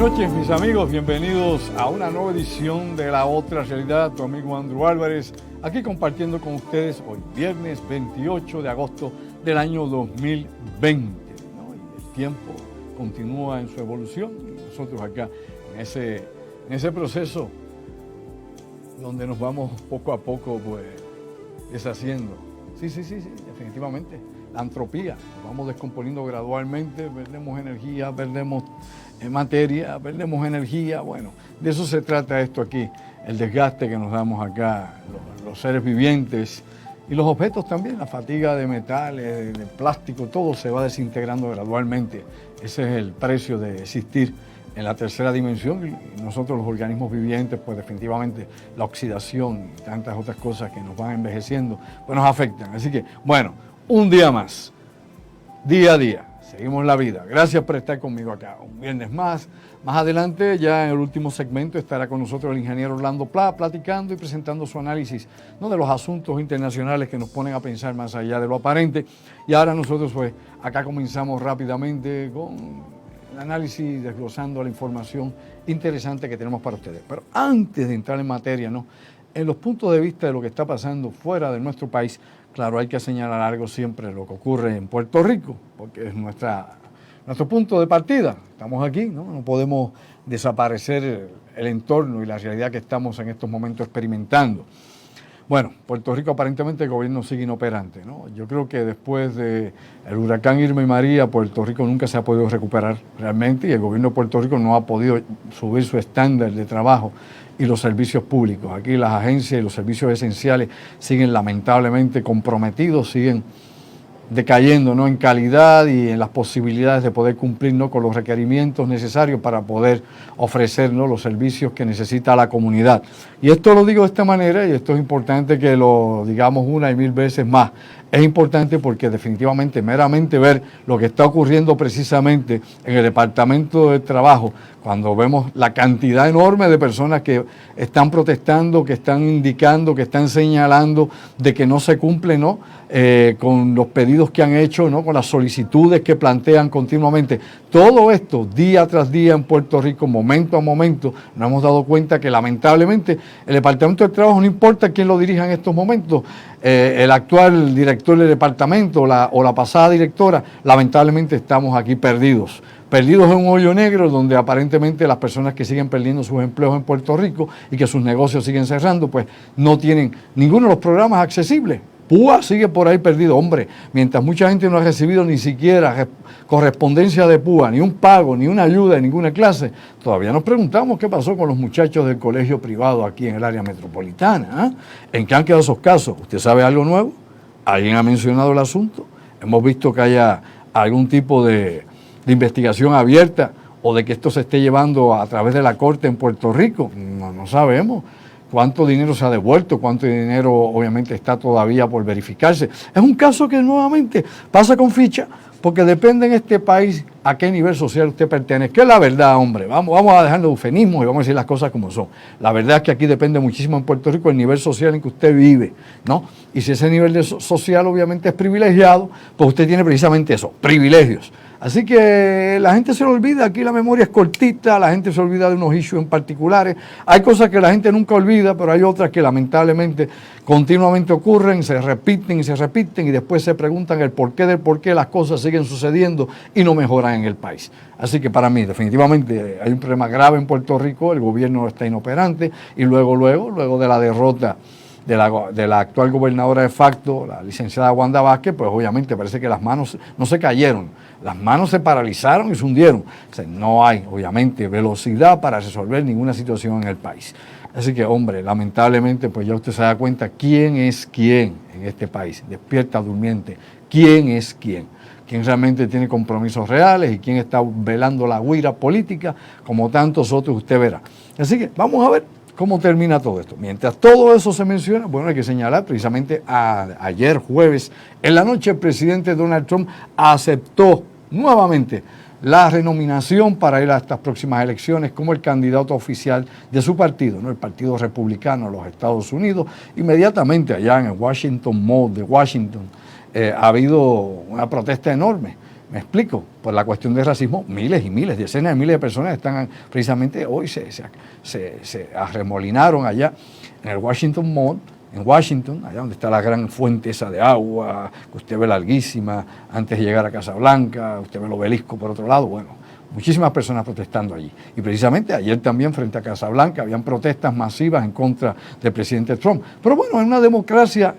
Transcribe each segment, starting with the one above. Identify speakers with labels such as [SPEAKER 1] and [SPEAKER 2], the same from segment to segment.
[SPEAKER 1] noches, mis amigos, bienvenidos a una nueva edición de La Otra Realidad. Tu amigo Andrew Álvarez, aquí compartiendo con ustedes hoy viernes 28 de agosto del año 2020, ¿no? Y el tiempo continúa en su evolución y nosotros acá en ese proceso donde nos vamos poco a poco pues deshaciendo. Sí, definitivamente. La entropía, nos vamos descomponiendo gradualmente, perdemos energía, perdemos materia, perdemos energía. Bueno, de eso se trata esto aquí, el desgaste que nos damos acá, los seres vivientes y los objetos también, la fatiga de metales, de plástico, todo se va desintegrando gradualmente. Ese es el precio de existir en la tercera dimensión y nosotros los organismos vivientes, pues definitivamente la oxidación y tantas otras cosas que nos van envejeciendo, pues nos afectan. Así que, bueno, un día más, día a día, seguimos la vida. Gracias por estar conmigo acá. Un viernes más. Más adelante, ya en el último segmento, estará con nosotros el ingeniero Orlando Pla, platicando y presentando su análisis, ¿no?, de los asuntos internacionales que nos ponen a pensar más allá de lo aparente. Y ahora nosotros, pues, acá comenzamos rápidamente con el análisis, desglosando la información interesante que tenemos para ustedes. Pero antes de entrar en materia, ¿no?, en los puntos de vista de lo que está pasando fuera de nuestro país, claro, hay que señalar algo siempre, lo que ocurre en Puerto Rico, porque es nuestro punto de partida. Estamos aquí, ¿no? No podemos desaparecer el entorno y la realidad que estamos en estos momentos experimentando. Bueno, Puerto Rico aparentemente el gobierno sigue inoperante, ¿no? Yo creo que después del huracán Irma y María, Puerto Rico nunca se ha podido recuperar realmente y el gobierno de Puerto Rico no ha podido subir su estándar de trabajo y los servicios públicos. Aquí las agencias y los servicios esenciales siguen lamentablemente comprometidos, siguen decayendo, ¿no?, en calidad y en las posibilidades de poder cumplir, ¿no?, con los requerimientos necesarios para poder ofrecer, ¿no?, los servicios que necesita la comunidad. Y esto lo digo de esta manera, y esto es importante que lo digamos una y mil veces más. Es importante porque definitivamente, meramente ver lo que está ocurriendo precisamente en el Departamento de Trabajo, cuando vemos la cantidad enorme de personas que están protestando, que están indicando, que están señalando de que no se cumple, ¿no?, con los pedidos que han hecho, ¿no?, con las solicitudes que plantean continuamente. Todo esto, día tras día en Puerto Rico, momento a momento, nos hemos dado cuenta que lamentablemente el Departamento de Trabajo, no importa quién lo dirija en estos momentos, el actual director del departamento o la pasada directora, lamentablemente estamos aquí perdidos en un hoyo negro donde aparentemente las personas que siguen perdiendo sus empleos en Puerto Rico y que sus negocios siguen cerrando, pues no tienen ninguno de los programas accesibles. PUA sigue por ahí perdido. Hombre, mientras mucha gente no ha recibido ni siquiera correspondencia de PUA, ni un pago, ni una ayuda de ninguna clase, todavía nos preguntamos qué pasó con los muchachos del colegio privado aquí en el área metropolitana. ¿En qué han quedado esos casos? ¿Usted sabe algo nuevo? ¿Alguien ha mencionado el asunto? ¿Hemos visto que haya algún tipo de investigación abierta o de que esto se esté llevando a través de la corte en Puerto Rico? No sabemos. ¿Cuánto dinero se ha devuelto? ¿Cuánto dinero obviamente está todavía por verificarse? Es un caso que nuevamente pasa con ficha, porque depende en este país a qué nivel social usted pertenece. Que es la verdad, hombre. Vamos a dejar los eufemismos y vamos a decir las cosas como son. La verdad es que aquí depende muchísimo en Puerto Rico el nivel social en que usted vive, ¿no? Y si ese nivel social obviamente es privilegiado, pues usted tiene precisamente eso, privilegios. Así que la gente se lo olvida, aquí la memoria es cortita, la gente se olvida de unos issues en particulares. Hay cosas que la gente nunca olvida, pero hay otras que lamentablemente continuamente ocurren, se repiten y después se preguntan el porqué del por qué las cosas siguen sucediendo y no mejoran en el país. Así que para mí definitivamente hay un problema grave en Puerto Rico, el gobierno está inoperante y luego de la derrota de la actual gobernadora de facto, la licenciada Wanda Vázquez, pues obviamente parece que las manos no se cayeron, las manos se paralizaron y se hundieron. O sea, no hay, obviamente, velocidad para resolver ninguna situación en el país. Así que, hombre, lamentablemente, pues ya usted se da cuenta quién es quién en este país. Despierta durmiente, quién es quién realmente tiene compromisos reales y quién está velando la huira política, como tantos otros usted verá. Así que vamos a ver cómo termina todo esto. Mientras todo eso se menciona, bueno, hay que señalar precisamente ayer jueves, en la noche, el presidente Donald Trump aceptó nuevamente la renominación para ir a estas próximas elecciones como el candidato oficial de su partido, ¿no?, el Partido Republicano de los Estados Unidos. Inmediatamente allá en el Washington Mall de Washington ha habido una protesta enorme Me explico, por la cuestión del racismo, miles y miles, decenas de miles de personas están precisamente hoy se arremolinaron allá en el Washington Mall, en Washington, allá donde está la gran fuente esa de agua, que usted ve larguísima, antes de llegar a Casablanca, usted ve el obelisco por otro lado, bueno, muchísimas personas protestando allí. Y precisamente ayer también frente a Casablanca habían protestas masivas en contra del presidente Trump. Pero bueno, en una democracia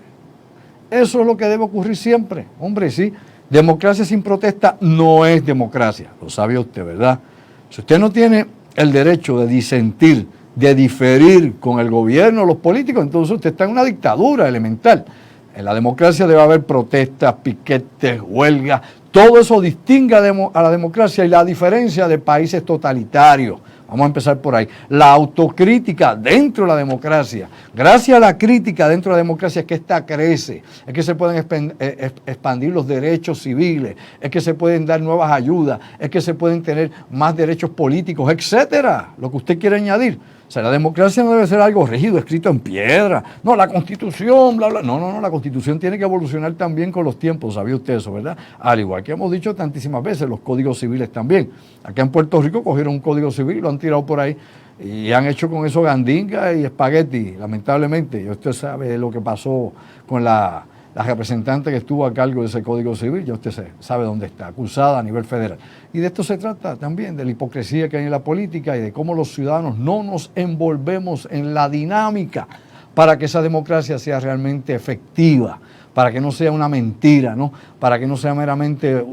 [SPEAKER 1] eso es lo que debe ocurrir siempre, hombre, sí. Democracia sin protesta no es democracia, lo sabe usted, ¿verdad? Si usted no tiene el derecho de disentir, de diferir con el gobierno o los políticos, entonces usted está en una dictadura elemental. En la democracia debe haber protestas, piquetes, huelgas, todo eso distingue a la democracia y la diferencia de países totalitarios. Vamos a empezar por ahí. La autocrítica dentro de la democracia. Gracias a la crítica dentro de la democracia es que esta crece, es que se pueden expandir los derechos civiles, es que se pueden dar nuevas ayudas, es que se pueden tener más derechos políticos, etcétera. Lo que usted quiere añadir. O sea, la democracia no debe ser algo rígido, escrito en piedra. No, la Constitución, bla, bla. No, la Constitución tiene que evolucionar también con los tiempos, ¿sabía usted eso, verdad? Al igual que hemos dicho tantísimas veces, los códigos civiles también. Acá en Puerto Rico cogieron un código civil, lo han tirado por ahí y han hecho con eso gandinga y espagueti, lamentablemente. Y usted sabe lo que pasó con la representante que estuvo a cargo de ese Código Civil, ya usted sabe dónde está, acusada a nivel federal. Y de esto se trata también, de la hipocresía que hay en la política y de cómo los ciudadanos no nos envolvemos en la dinámica para que esa democracia sea realmente efectiva, para que no sea una mentira, ¿no? Para que no sea meramente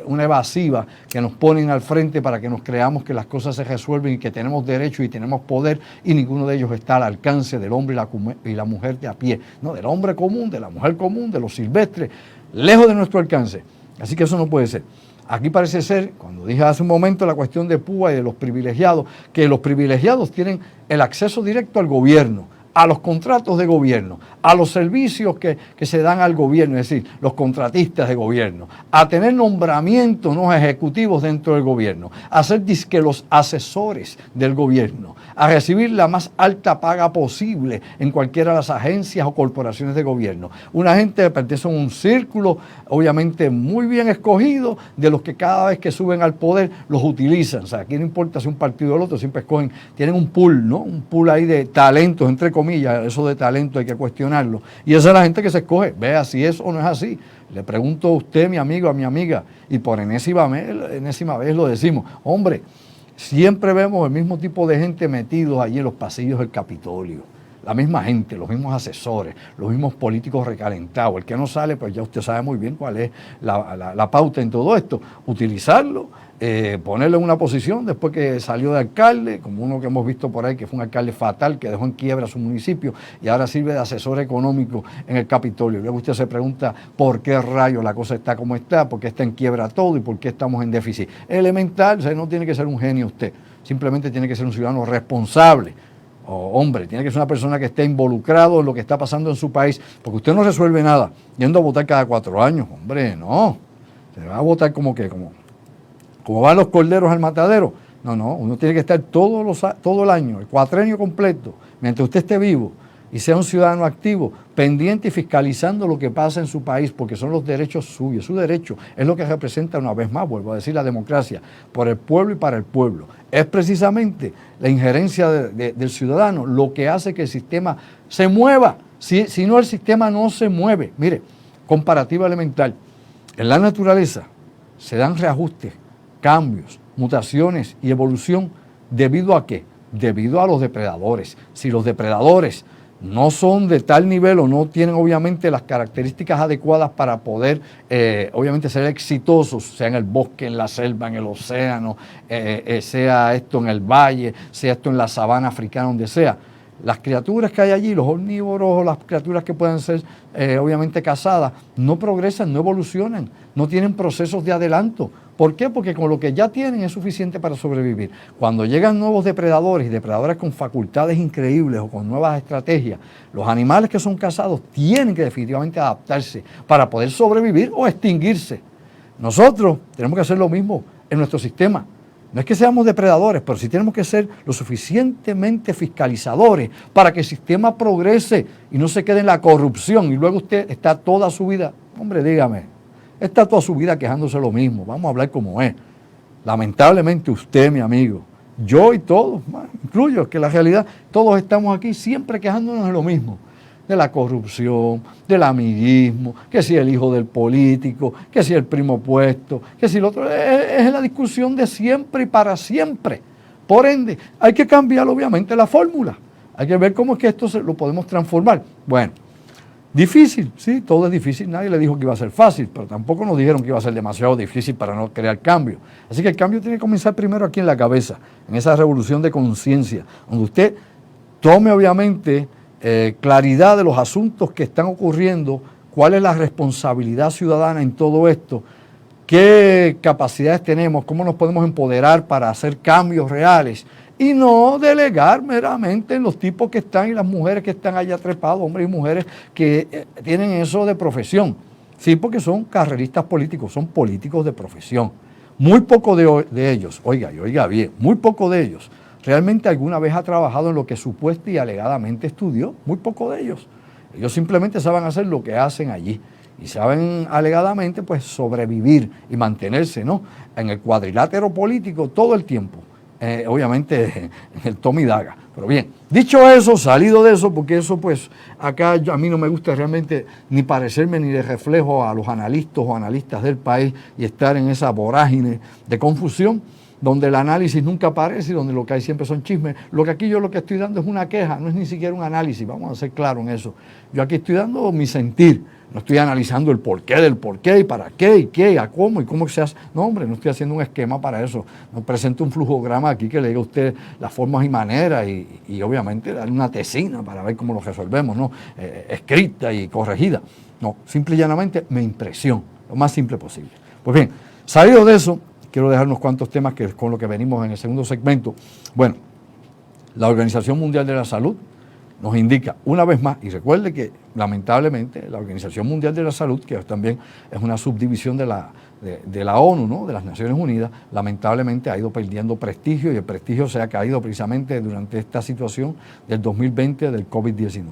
[SPEAKER 1] una evasiva que nos ponen al frente para que nos creamos que las cosas se resuelven y que tenemos derecho y tenemos poder y ninguno de ellos está al alcance del hombre y la mujer de a pie, ¿no? Del hombre común, de la mujer común, de los silvestres, lejos de nuestro alcance. Así que eso no puede ser. Aquí parece ser, cuando dije hace un momento la cuestión de Púa y de los privilegiados, que los privilegiados tienen el acceso directo al gobierno, a los contratos de gobierno, a los servicios que se dan al gobierno, es decir, los contratistas de gobierno, a tener nombramientos no ejecutivos dentro del gobierno, a ser disque los asesores del gobierno, a recibir la más alta paga posible en cualquiera de las agencias o corporaciones de gobierno. Una gente que pertenece a un círculo obviamente muy bien escogido, de los que cada vez que suben al poder los utilizan. O sea, aquí no importa si un partido o el otro, siempre escogen, tienen un pool, ¿no? Un pool ahí de talentos, entre comillas, eso de talento hay que cuestionarlo. Y esa es la gente que se escoge, vea si es o no es así. Le pregunto a usted, mi amigo, a mi amiga, y por enésima vez lo decimos, hombre, siempre vemos el mismo tipo de gente metidos allí en los pasillos del Capitolio. La misma gente, los mismos asesores, los mismos políticos recalentados. El que no sale, pues ya usted sabe muy bien cuál es la pauta en todo esto. Utilizarlo, ponerlo en una posición después que salió de alcalde, como uno que hemos visto por ahí, que fue un alcalde fatal, que dejó en quiebra su municipio y ahora sirve de asesor económico en el Capitolio. Luego usted se pregunta por qué rayos la cosa está como está, por qué está en quiebra todo y por qué estamos en déficit. Elemental, o sea, no tiene que ser un genio usted, simplemente tiene que ser un ciudadano responsable. Hombre, tiene que ser una persona que esté involucrado en lo que está pasando en su país, porque usted no resuelve nada yendo a votar cada 4 años, hombre, no. Se va a votar como van los corderos al matadero. No, uno tiene que estar todo el año, el cuatrenio completo, mientras usted esté vivo y sea un ciudadano activo, pendiente y fiscalizando lo que pasa en su país, porque son los derechos suyos. Su derecho es lo que representa, una vez más, vuelvo a decir, la democracia, por el pueblo y para el pueblo. Es precisamente la injerencia del ciudadano lo que hace que el sistema se mueva. Si no, el sistema no se mueve. Mire, comparativa elemental. En la naturaleza se dan reajustes, cambios, mutaciones y evolución. ¿Debido a qué? Debido a los depredadores. Si los depredadores no son de tal nivel o no tienen obviamente las características adecuadas para poder obviamente ser exitosos, sea en el bosque, en la selva, en el océano, sea esto en el valle, sea esto en la sabana africana, donde sea. Las criaturas que hay allí, los omnívoros o las criaturas que puedan ser obviamente cazadas, no progresan, no evolucionan, no tienen procesos de adelanto. ¿Por qué? Porque con lo que ya tienen es suficiente para sobrevivir. Cuando llegan nuevos depredadores y depredadores con facultades increíbles o con nuevas estrategias, los animales que son cazados tienen que definitivamente adaptarse para poder sobrevivir o extinguirse. Nosotros tenemos que hacer lo mismo en nuestro sistema. No es que seamos depredadores, pero sí tenemos que ser lo suficientemente fiscalizadores para que el sistema progrese y no se quede en la corrupción y luego usted está toda su vida, hombre, dígame, está toda su vida quejándose lo mismo. Vamos a hablar como es. Lamentablemente usted, mi amigo, yo y todos, incluyo, que la realidad, todos estamos aquí siempre quejándonos de lo mismo. De la corrupción, del amiguismo, que si el hijo del político, que si el primo opuesto, que si el otro. Es la discusión de siempre y para siempre. Por ende, hay que cambiar obviamente la fórmula. Hay que ver cómo es que esto lo podemos transformar. Bueno, difícil, sí, todo es difícil. Nadie le dijo que iba a ser fácil, pero tampoco nos dijeron que iba a ser demasiado difícil para no crear cambio. Así que el cambio tiene que comenzar primero aquí en la cabeza, en esa revolución de conciencia, donde usted tome obviamente claridad de los asuntos que están ocurriendo, cuál es la responsabilidad ciudadana en todo esto, qué capacidades tenemos, cómo nos podemos empoderar para hacer cambios reales y no delegar meramente en los tipos que están y las mujeres que están allá trepados, hombres y mujeres que tienen eso de profesión. Sí, porque son carreristas políticos, son políticos de profesión. Muy poco de ellos, oiga bien, muy poco de ellos realmente alguna vez ha trabajado en lo que supuesta y alegadamente estudió, muy poco de ellos. Ellos simplemente saben hacer lo que hacen allí y saben alegadamente pues sobrevivir y mantenerse, ¿no?, en el cuadrilátero político todo el tiempo. Obviamente en el toma y daga. Pero bien, dicho eso, salido de eso, porque eso pues acá a mí no me gusta realmente ni parecerme ni de reflejo a los analistas o analistas del país y estar en esa vorágine de confusión donde el análisis nunca aparece y donde lo que hay siempre son chismes. Lo que estoy dando es una queja, no es ni siquiera un análisis, vamos a ser claros en eso. Yo aquí estoy dando mi sentir, no estoy analizando el porqué del porqué y para qué y qué, a cómo y cómo se hace. No, hombre, no estoy haciendo un esquema para eso. No presento un flujograma aquí que le diga a usted las formas y maneras y obviamente darle una tesina para ver cómo lo resolvemos, ¿no? Escrita y corregida. No, simple y llanamente mi impresión, lo más simple posible. Pues bien, salido de eso, quiero dejar unos cuantos temas que con lo que venimos en el segundo segmento. Bueno, la Organización Mundial de la Salud nos indica una vez más, y recuerde que lamentablemente la Organización Mundial de la Salud, que también es una subdivisión de la ONU, ¿no?, de las Naciones Unidas, lamentablemente ha ido perdiendo prestigio y el prestigio se ha caído precisamente durante esta situación del 2020 del COVID-19.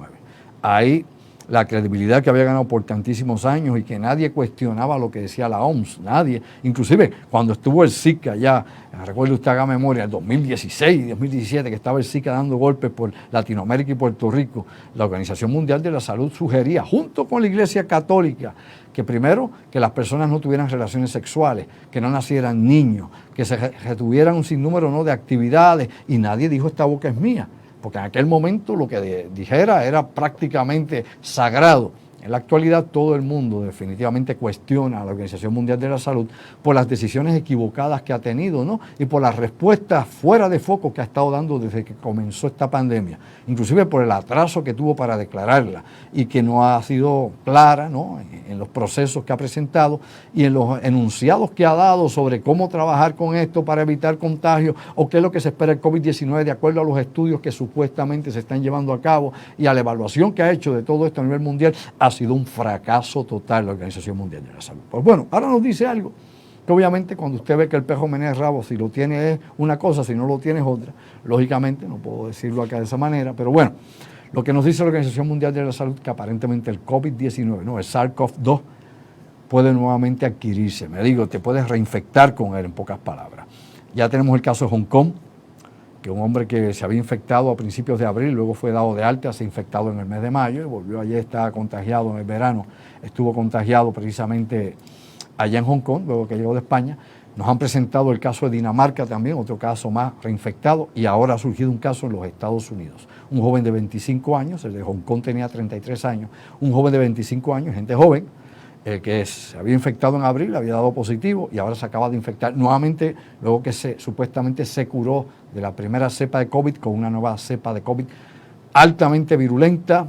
[SPEAKER 1] Ahí la credibilidad que había ganado por tantísimos años y que nadie cuestionaba lo que decía la OMS, nadie, inclusive cuando estuvo el Zika ya, recuerde usted, haga memoria, el 2016 y 2017 que estaba el Zika dando golpes por Latinoamérica y Puerto Rico, la Organización Mundial de la Salud sugería, junto con la Iglesia Católica, que primero, que las personas no tuvieran relaciones sexuales, que no nacieran niños, que se retuvieran un sinnúmero, ¿no?, de actividades, y nadie dijo esta boca es mía, porque en aquel momento lo que dijera era prácticamente sagrado. En la actualidad todo el mundo definitivamente cuestiona a la Organización Mundial de la Salud por las decisiones equivocadas que ha tenido, ¿no?, y por las respuestas fuera de foco que ha estado dando desde que comenzó esta pandemia, inclusive por el atraso que tuvo para declararla y que no ha sido clara, ¿no?, en los procesos que ha presentado y en los enunciados que ha dado sobre cómo trabajar con esto para evitar contagios o qué es lo que se espera del COVID-19 de acuerdo a los estudios que supuestamente se están llevando a cabo y a la evaluación que ha hecho de todo esto a nivel mundial. Ha sido un fracaso total la Organización Mundial de la Salud. Pues bueno, ahora nos dice algo, que obviamente cuando usted ve que el pejo menea el rabo, si lo tiene es una cosa, si no lo tiene es otra. Lógicamente, no puedo decirlo acá de esa manera, pero bueno, lo que nos dice la Organización Mundial de la Salud, que aparentemente el COVID-19, no, el SARS-CoV-2, puede nuevamente adquirirse. Me digo, te puedes reinfectar con él, en pocas palabras. Ya tenemos el caso de Hong Kong, que un hombre que se había infectado a principios de abril, luego fue dado de alta, se ha infectado en el mes de mayo y volvió ayer, estaba contagiado en el verano, estuvo contagiado precisamente allá en Hong Kong, luego que llegó de España. Nos han presentado el caso de Dinamarca también, otro caso más reinfectado, y ahora ha surgido un caso en los Estados Unidos. Un joven de 25 años, el de Hong Kong tenía 33 años, un joven de 25 años, gente joven, que se había infectado en abril, había dado positivo y ahora se acaba de infectar nuevamente, luego que supuestamente se curó de la primera cepa de COVID con una nueva cepa de COVID altamente virulenta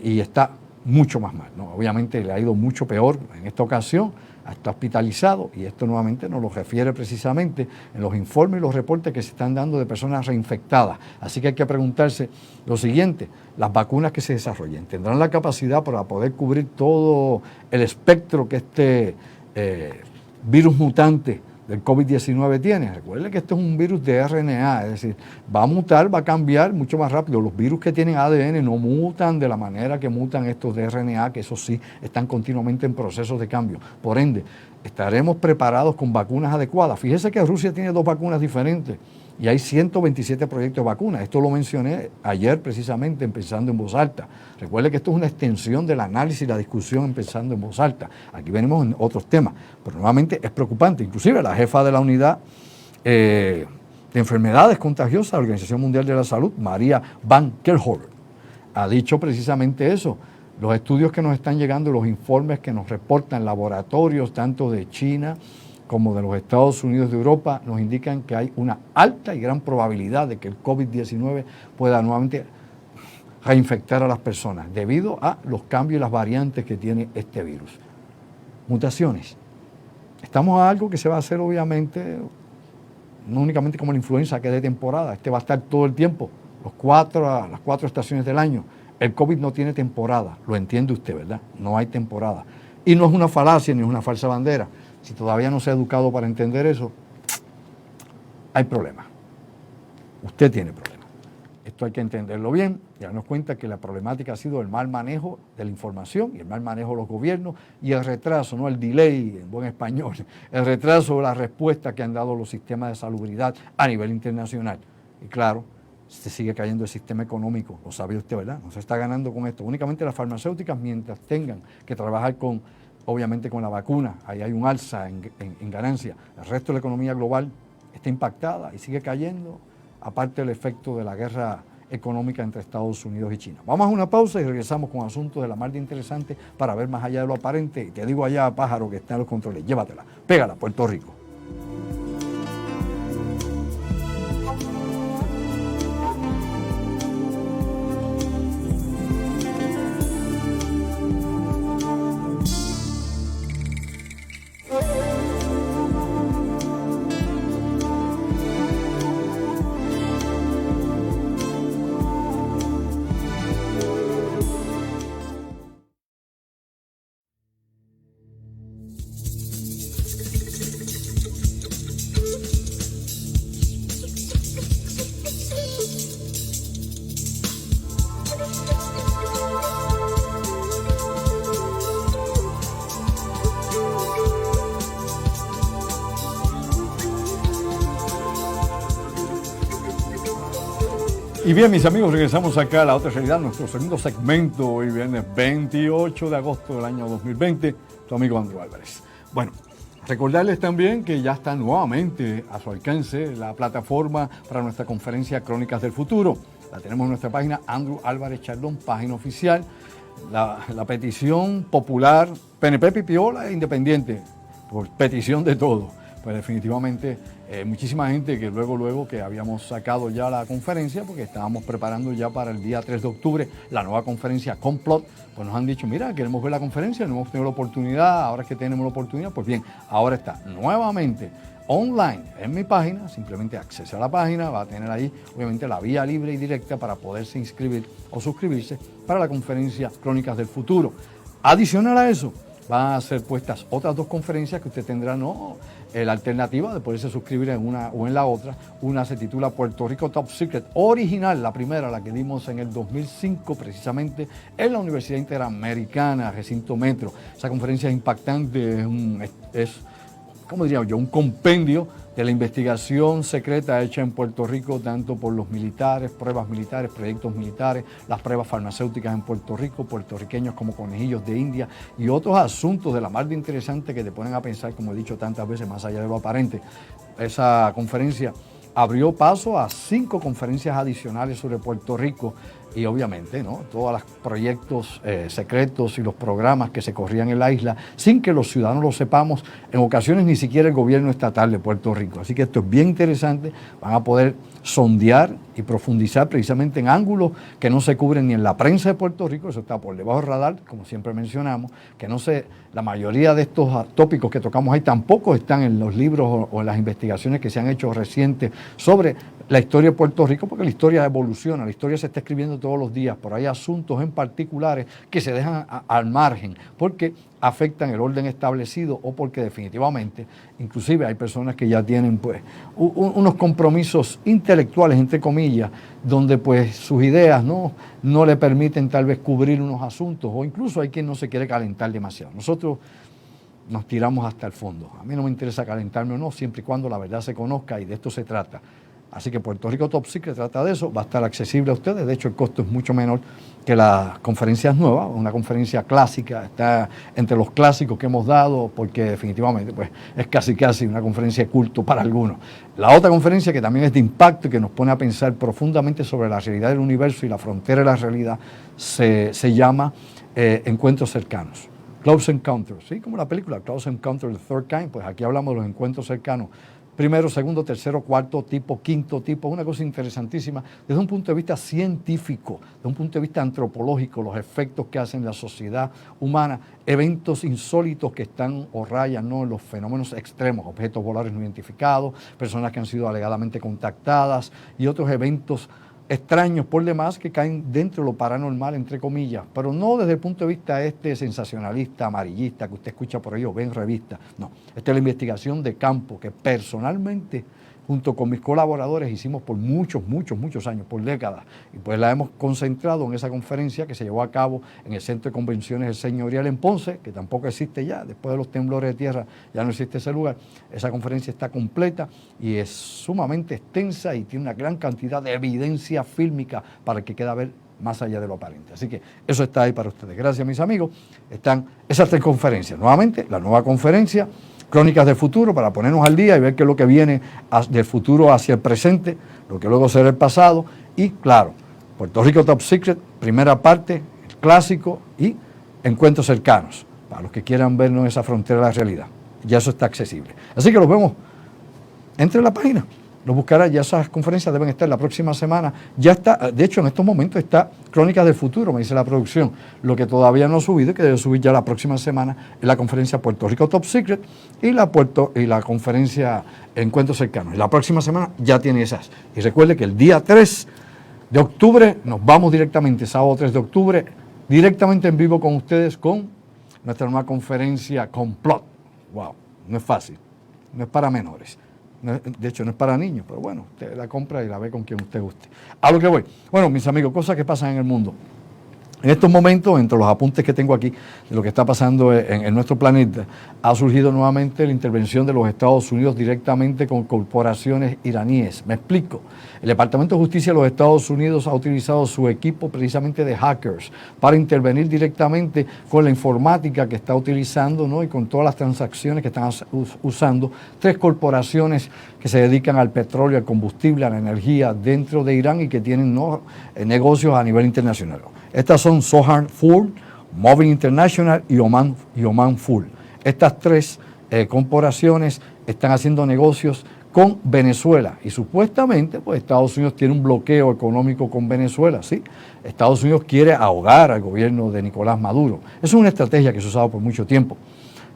[SPEAKER 1] y está mucho más mal, ¿no? Obviamente le ha ido mucho peor en esta ocasión, está hospitalizado y esto nuevamente nos lo refiere precisamente en los informes y los reportes que se están dando de personas reinfectadas. Así que hay que preguntarse lo siguiente, las vacunas que se desarrollen, ¿tendrán la capacidad para poder cubrir todo el espectro que este virus mutante del COVID-19 tiene. Recuerde que esto es un virus de RNA, es decir, va a mutar, va a cambiar mucho más rápido. Los virus que tienen ADN no mutan de la manera que mutan estos de RNA, que eso sí, están continuamente en procesos de cambio. Por ende, estaremos preparados con vacunas adecuadas. Fíjese que Rusia tiene 2 vacunas diferentes y hay 127 proyectos de vacunas. Esto lo mencioné ayer precisamente empezando en voz alta. Recuerde que esto es una extensión del análisis y la discusión empezando en voz alta. Aquí venimos en otros temas, pero nuevamente es preocupante. Inclusive la jefa de la unidad de enfermedades contagiosas de la Organización Mundial de la Salud, María Van Kerkhove, ha dicho precisamente eso. Los estudios que nos están llegando, los informes que nos reportan laboratorios tanto de China como de los Estados Unidos de Europa, nos indican que hay una alta y gran probabilidad de que el COVID-19 pueda nuevamente reinfectar a las personas debido a los cambios y las variantes que tiene este virus. Mutaciones. Estamos a algo que se va a hacer obviamente, no únicamente como la influenza que es de temporada, este va a estar todo el tiempo, las 4 estaciones del año. El COVID no tiene temporada, lo entiende usted, ¿verdad? No hay temporada. Y no es una falacia ni es una falsa bandera. Si todavía no se ha educado para entender eso, hay problemas. Usted tiene problemas. Esto hay que entenderlo bien y darnos cuenta que la problemática ha sido el mal manejo de la información y el mal manejo de los gobiernos y el retraso, no el delay en buen español, el retraso de la respuesta que han dado los sistemas de salubridad a nivel internacional. Y claro, se sigue cayendo el sistema económico, lo sabe usted, ¿verdad? No se está ganando con esto. Únicamente las farmacéuticas, mientras tengan que trabajar obviamente con la vacuna, ahí hay un alza en ganancia. El resto de la economía global está impactada y sigue cayendo, aparte del efecto de la guerra económica entre Estados Unidos y China. Vamos a una pausa y regresamos con asuntos de la mar de interesante para ver más allá de lo aparente. Y te digo allá, pájaro, que está en los controles, llévatela, pégala, Puerto Rico. Y bien, mis amigos, regresamos acá a La Otra Realidad, nuestro segundo segmento, hoy viernes 28 de agosto del año 2020, tu amigo Andrew Álvarez. Bueno, recordarles también que ya está nuevamente a su alcance la plataforma para nuestra conferencia Crónicas del Futuro. La tenemos en nuestra página Andrew Álvarez Chardón, página oficial. La petición popular, PNP Pipiola e Independiente, por petición de todos. Pues definitivamente muchísima gente que luego que habíamos sacado ya la conferencia, porque estábamos preparando ya para el día 3 de octubre la nueva conferencia Complot, pues nos han dicho, mira, queremos ver la conferencia, no hemos tenido la oportunidad, ahora que tenemos la oportunidad, pues bien, ahora está nuevamente online en mi página, simplemente accese a la página, va a tener ahí obviamente la vía libre y directa para poderse inscribir o suscribirse para la conferencia Crónicas del Futuro. Adicional a eso, van a ser puestas otras 2 conferencias que usted tendrá, la alternativa de poderse suscribir en una o en la otra. Una se titula Puerto Rico Top Secret, original, la primera, la que dimos en el 2005 precisamente en la Universidad Interamericana, Recinto Metro. Esa conferencia es impactante, es ¿cómo diría yo?, un compendio de la investigación secreta hecha en Puerto Rico, tanto por los militares, pruebas militares, proyectos militares, las pruebas farmacéuticas en Puerto Rico, puertorriqueños como conejillos de India y otros asuntos de la mar de interesante que te ponen a pensar, como he dicho tantas veces, más allá de lo aparente. Esa conferencia abrió paso a 5 conferencias adicionales sobre Puerto Rico y obviamente todos los proyectos secretos y los programas que se corrían en la isla sin que los ciudadanos lo sepamos, en ocasiones ni siquiera el gobierno estatal de Puerto Rico. Así que esto es bien interesante, van a poder sondear y profundizar precisamente en ángulos que no se cubren ni en la prensa de Puerto Rico, eso está por debajo del radar, como siempre mencionamos, que la mayoría de estos tópicos que tocamos ahí tampoco están en los libros o en las investigaciones que se han hecho recientes sobre la historia de Puerto Rico, porque la historia evoluciona, la historia se está escribiendo todos los días, pero hay asuntos en particulares que se dejan al margen porque afectan el orden establecido o porque definitivamente, inclusive hay personas que ya tienen pues unos compromisos intelectuales, entre comillas, donde pues sus ideas no le permiten tal vez cubrir unos asuntos, o incluso hay quien no se quiere calentar demasiado. Nosotros nos tiramos hasta el fondo. A mí no me interesa calentarme o no, siempre y cuando la verdad se conozca, y de esto se trata. Así que Puerto Rico Top Secret trata de eso, va a estar accesible a ustedes, de hecho el costo es mucho menor que las conferencias nuevas, una conferencia clásica, está entre los clásicos que hemos dado, porque definitivamente pues, es casi una conferencia de culto para algunos. La otra conferencia que también es de impacto y que nos pone a pensar profundamente sobre la realidad del universo y la frontera de la realidad, se llama Encuentros Cercanos. Close Encounters, ¿sí? Como la película Close Encounters of the Third Kind, pues aquí hablamos de los encuentros cercanos. Primero, segundo, tercero, cuarto tipo, quinto tipo, una cosa interesantísima desde un punto de vista científico, desde un punto de vista antropológico, los efectos que hacen en la sociedad humana, eventos insólitos que están o rayan en los fenómenos extremos, objetos voladores no identificados, personas que han sido alegadamente contactadas y otros eventos extraños por demás que caen dentro de lo paranormal, entre comillas, pero no desde el punto de vista sensacionalista, amarillista, que usted escucha por ahí o ve en revistas. No, esta es la investigación de campo que personalmente, junto con mis colaboradores, hicimos por muchos años, por décadas, y pues la hemos concentrado en esa conferencia que se llevó a cabo en el Centro de Convenciones El Señorial en Ponce, que tampoco existe ya, después de los temblores de tierra ya no existe ese lugar. Esa conferencia está completa y es sumamente extensa y tiene una gran cantidad de evidencia fílmica para el que queda ver más allá de lo aparente. Así que eso está ahí para ustedes. Gracias, mis amigos. Están esas 3 conferencias. Nuevamente, la nueva conferencia, Crónicas del Futuro, para ponernos al día y ver qué es lo que viene del futuro hacia el presente, lo que luego será el pasado. Y claro, Puerto Rico Top Secret, primera parte, el clásico y encuentros cercanos, para los que quieran vernos en esa frontera de la realidad. Ya eso está accesible. Así que los vemos. Entre en la página, lo buscará, ya esas conferencias deben estar la próxima semana. Ya está, de hecho en estos momentos está Crónicas del Futuro, me dice la producción. Lo que todavía no ha subido y que debe subir ya la próxima semana es la conferencia Puerto Rico Top Secret y la conferencia Encuentros Cercanos. La próxima semana ya tiene esas. Y recuerde que el día 3 de octubre nos vamos directamente, sábado 3 de octubre, directamente en vivo con ustedes con nuestra nueva conferencia Complot. Wow, no es fácil, no es para menores. De hecho, no es para niños, pero bueno, usted la compra y la ve con quien usted guste. A lo que voy. Bueno, mis amigos, cosas que pasan en el mundo. En estos momentos, entre los apuntes que tengo aquí de lo que está pasando en nuestro planeta, ha surgido nuevamente la intervención de los Estados Unidos directamente con corporaciones iraníes. Me explico. El Departamento de Justicia de los Estados Unidos ha utilizado su equipo precisamente de hackers para intervenir directamente con la informática que está utilizando, ¿no? Y con todas las transacciones que están usando 3 corporaciones que se dedican al petróleo, al combustible, a la energía dentro de Irán y que tienen negocios a nivel internacional. Estas son Sohar Full, Moving International y Oman Full. Estas 3 corporaciones están haciendo negocios con Venezuela y supuestamente pues Estados Unidos tiene un bloqueo económico con Venezuela, ¿sí? Estados Unidos quiere ahogar al gobierno de Nicolás Maduro. Esa es una estrategia que se ha usado por mucho tiempo.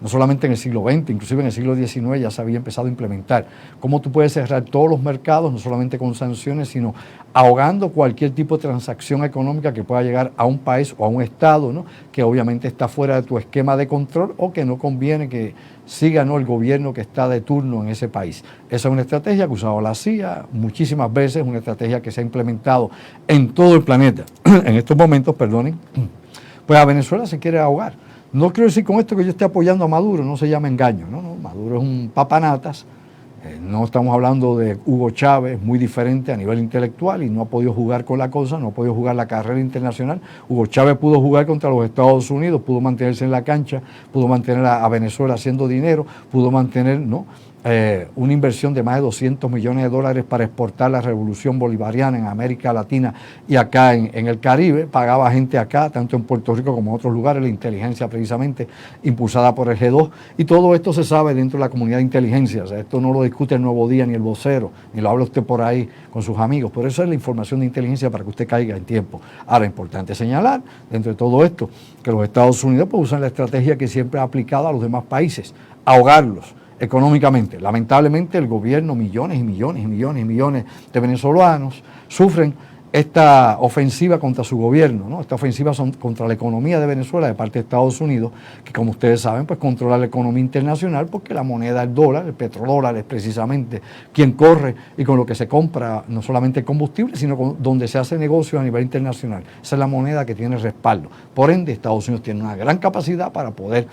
[SPEAKER 1] No solamente en el siglo XX, inclusive en el siglo XIX ya se había empezado a implementar. Cómo tú puedes cerrar todos los mercados, no solamente con sanciones, sino ahogando cualquier tipo de transacción económica que pueda llegar a un país o a un estado, ¿no? Que obviamente está fuera de tu esquema de control o que no conviene que siga, ¿no?, el gobierno que está de turno en ese país. Esa es una estrategia que ha usado la CIA muchísimas veces, una estrategia que se ha implementado en todo el planeta. En estos momentos, perdonen, pues a Venezuela se quiere ahogar. No quiero decir con esto que yo esté apoyando a Maduro, no se llama engaño, no, Maduro es un papanatas, no estamos hablando de Hugo Chávez, muy diferente a nivel intelectual y no ha podido jugar con la cosa, no ha podido jugar la carrera internacional. Hugo Chávez pudo jugar contra los Estados Unidos, pudo mantenerse en la cancha, pudo mantener a Venezuela haciendo dinero, pudo mantener, ¿no?, una inversión de más de $200 millones para exportar la revolución bolivariana en América Latina y acá en el Caribe. Pagaba gente acá, tanto en Puerto Rico como en otros lugares, la inteligencia precisamente impulsada por el G2. Y todo esto se sabe dentro de la comunidad de inteligencia. O sea, esto no lo discute el Nuevo Día ni el Vocero, ni lo habla usted por ahí con sus amigos. Por eso es la información de inteligencia para que usted caiga en tiempo. Ahora, importante señalar, dentro de todo esto, que los Estados Unidos pues usan la estrategia que siempre ha aplicado a los demás países, ahogarlos. económicamente. Lamentablemente el gobierno, millones y millones y millones y millones de venezolanos sufren esta ofensiva contra su gobierno, ¿no? Esta ofensiva contra la economía de Venezuela de parte de Estados Unidos, que como ustedes saben, pues controla la economía internacional porque la moneda, el dólar, el petrodólar es precisamente quien corre y con lo que se compra no solamente el combustible, sino donde se hace negocio a nivel internacional. Esa es la moneda que tiene respaldo. Por ende, Estados Unidos tiene una gran capacidad para poder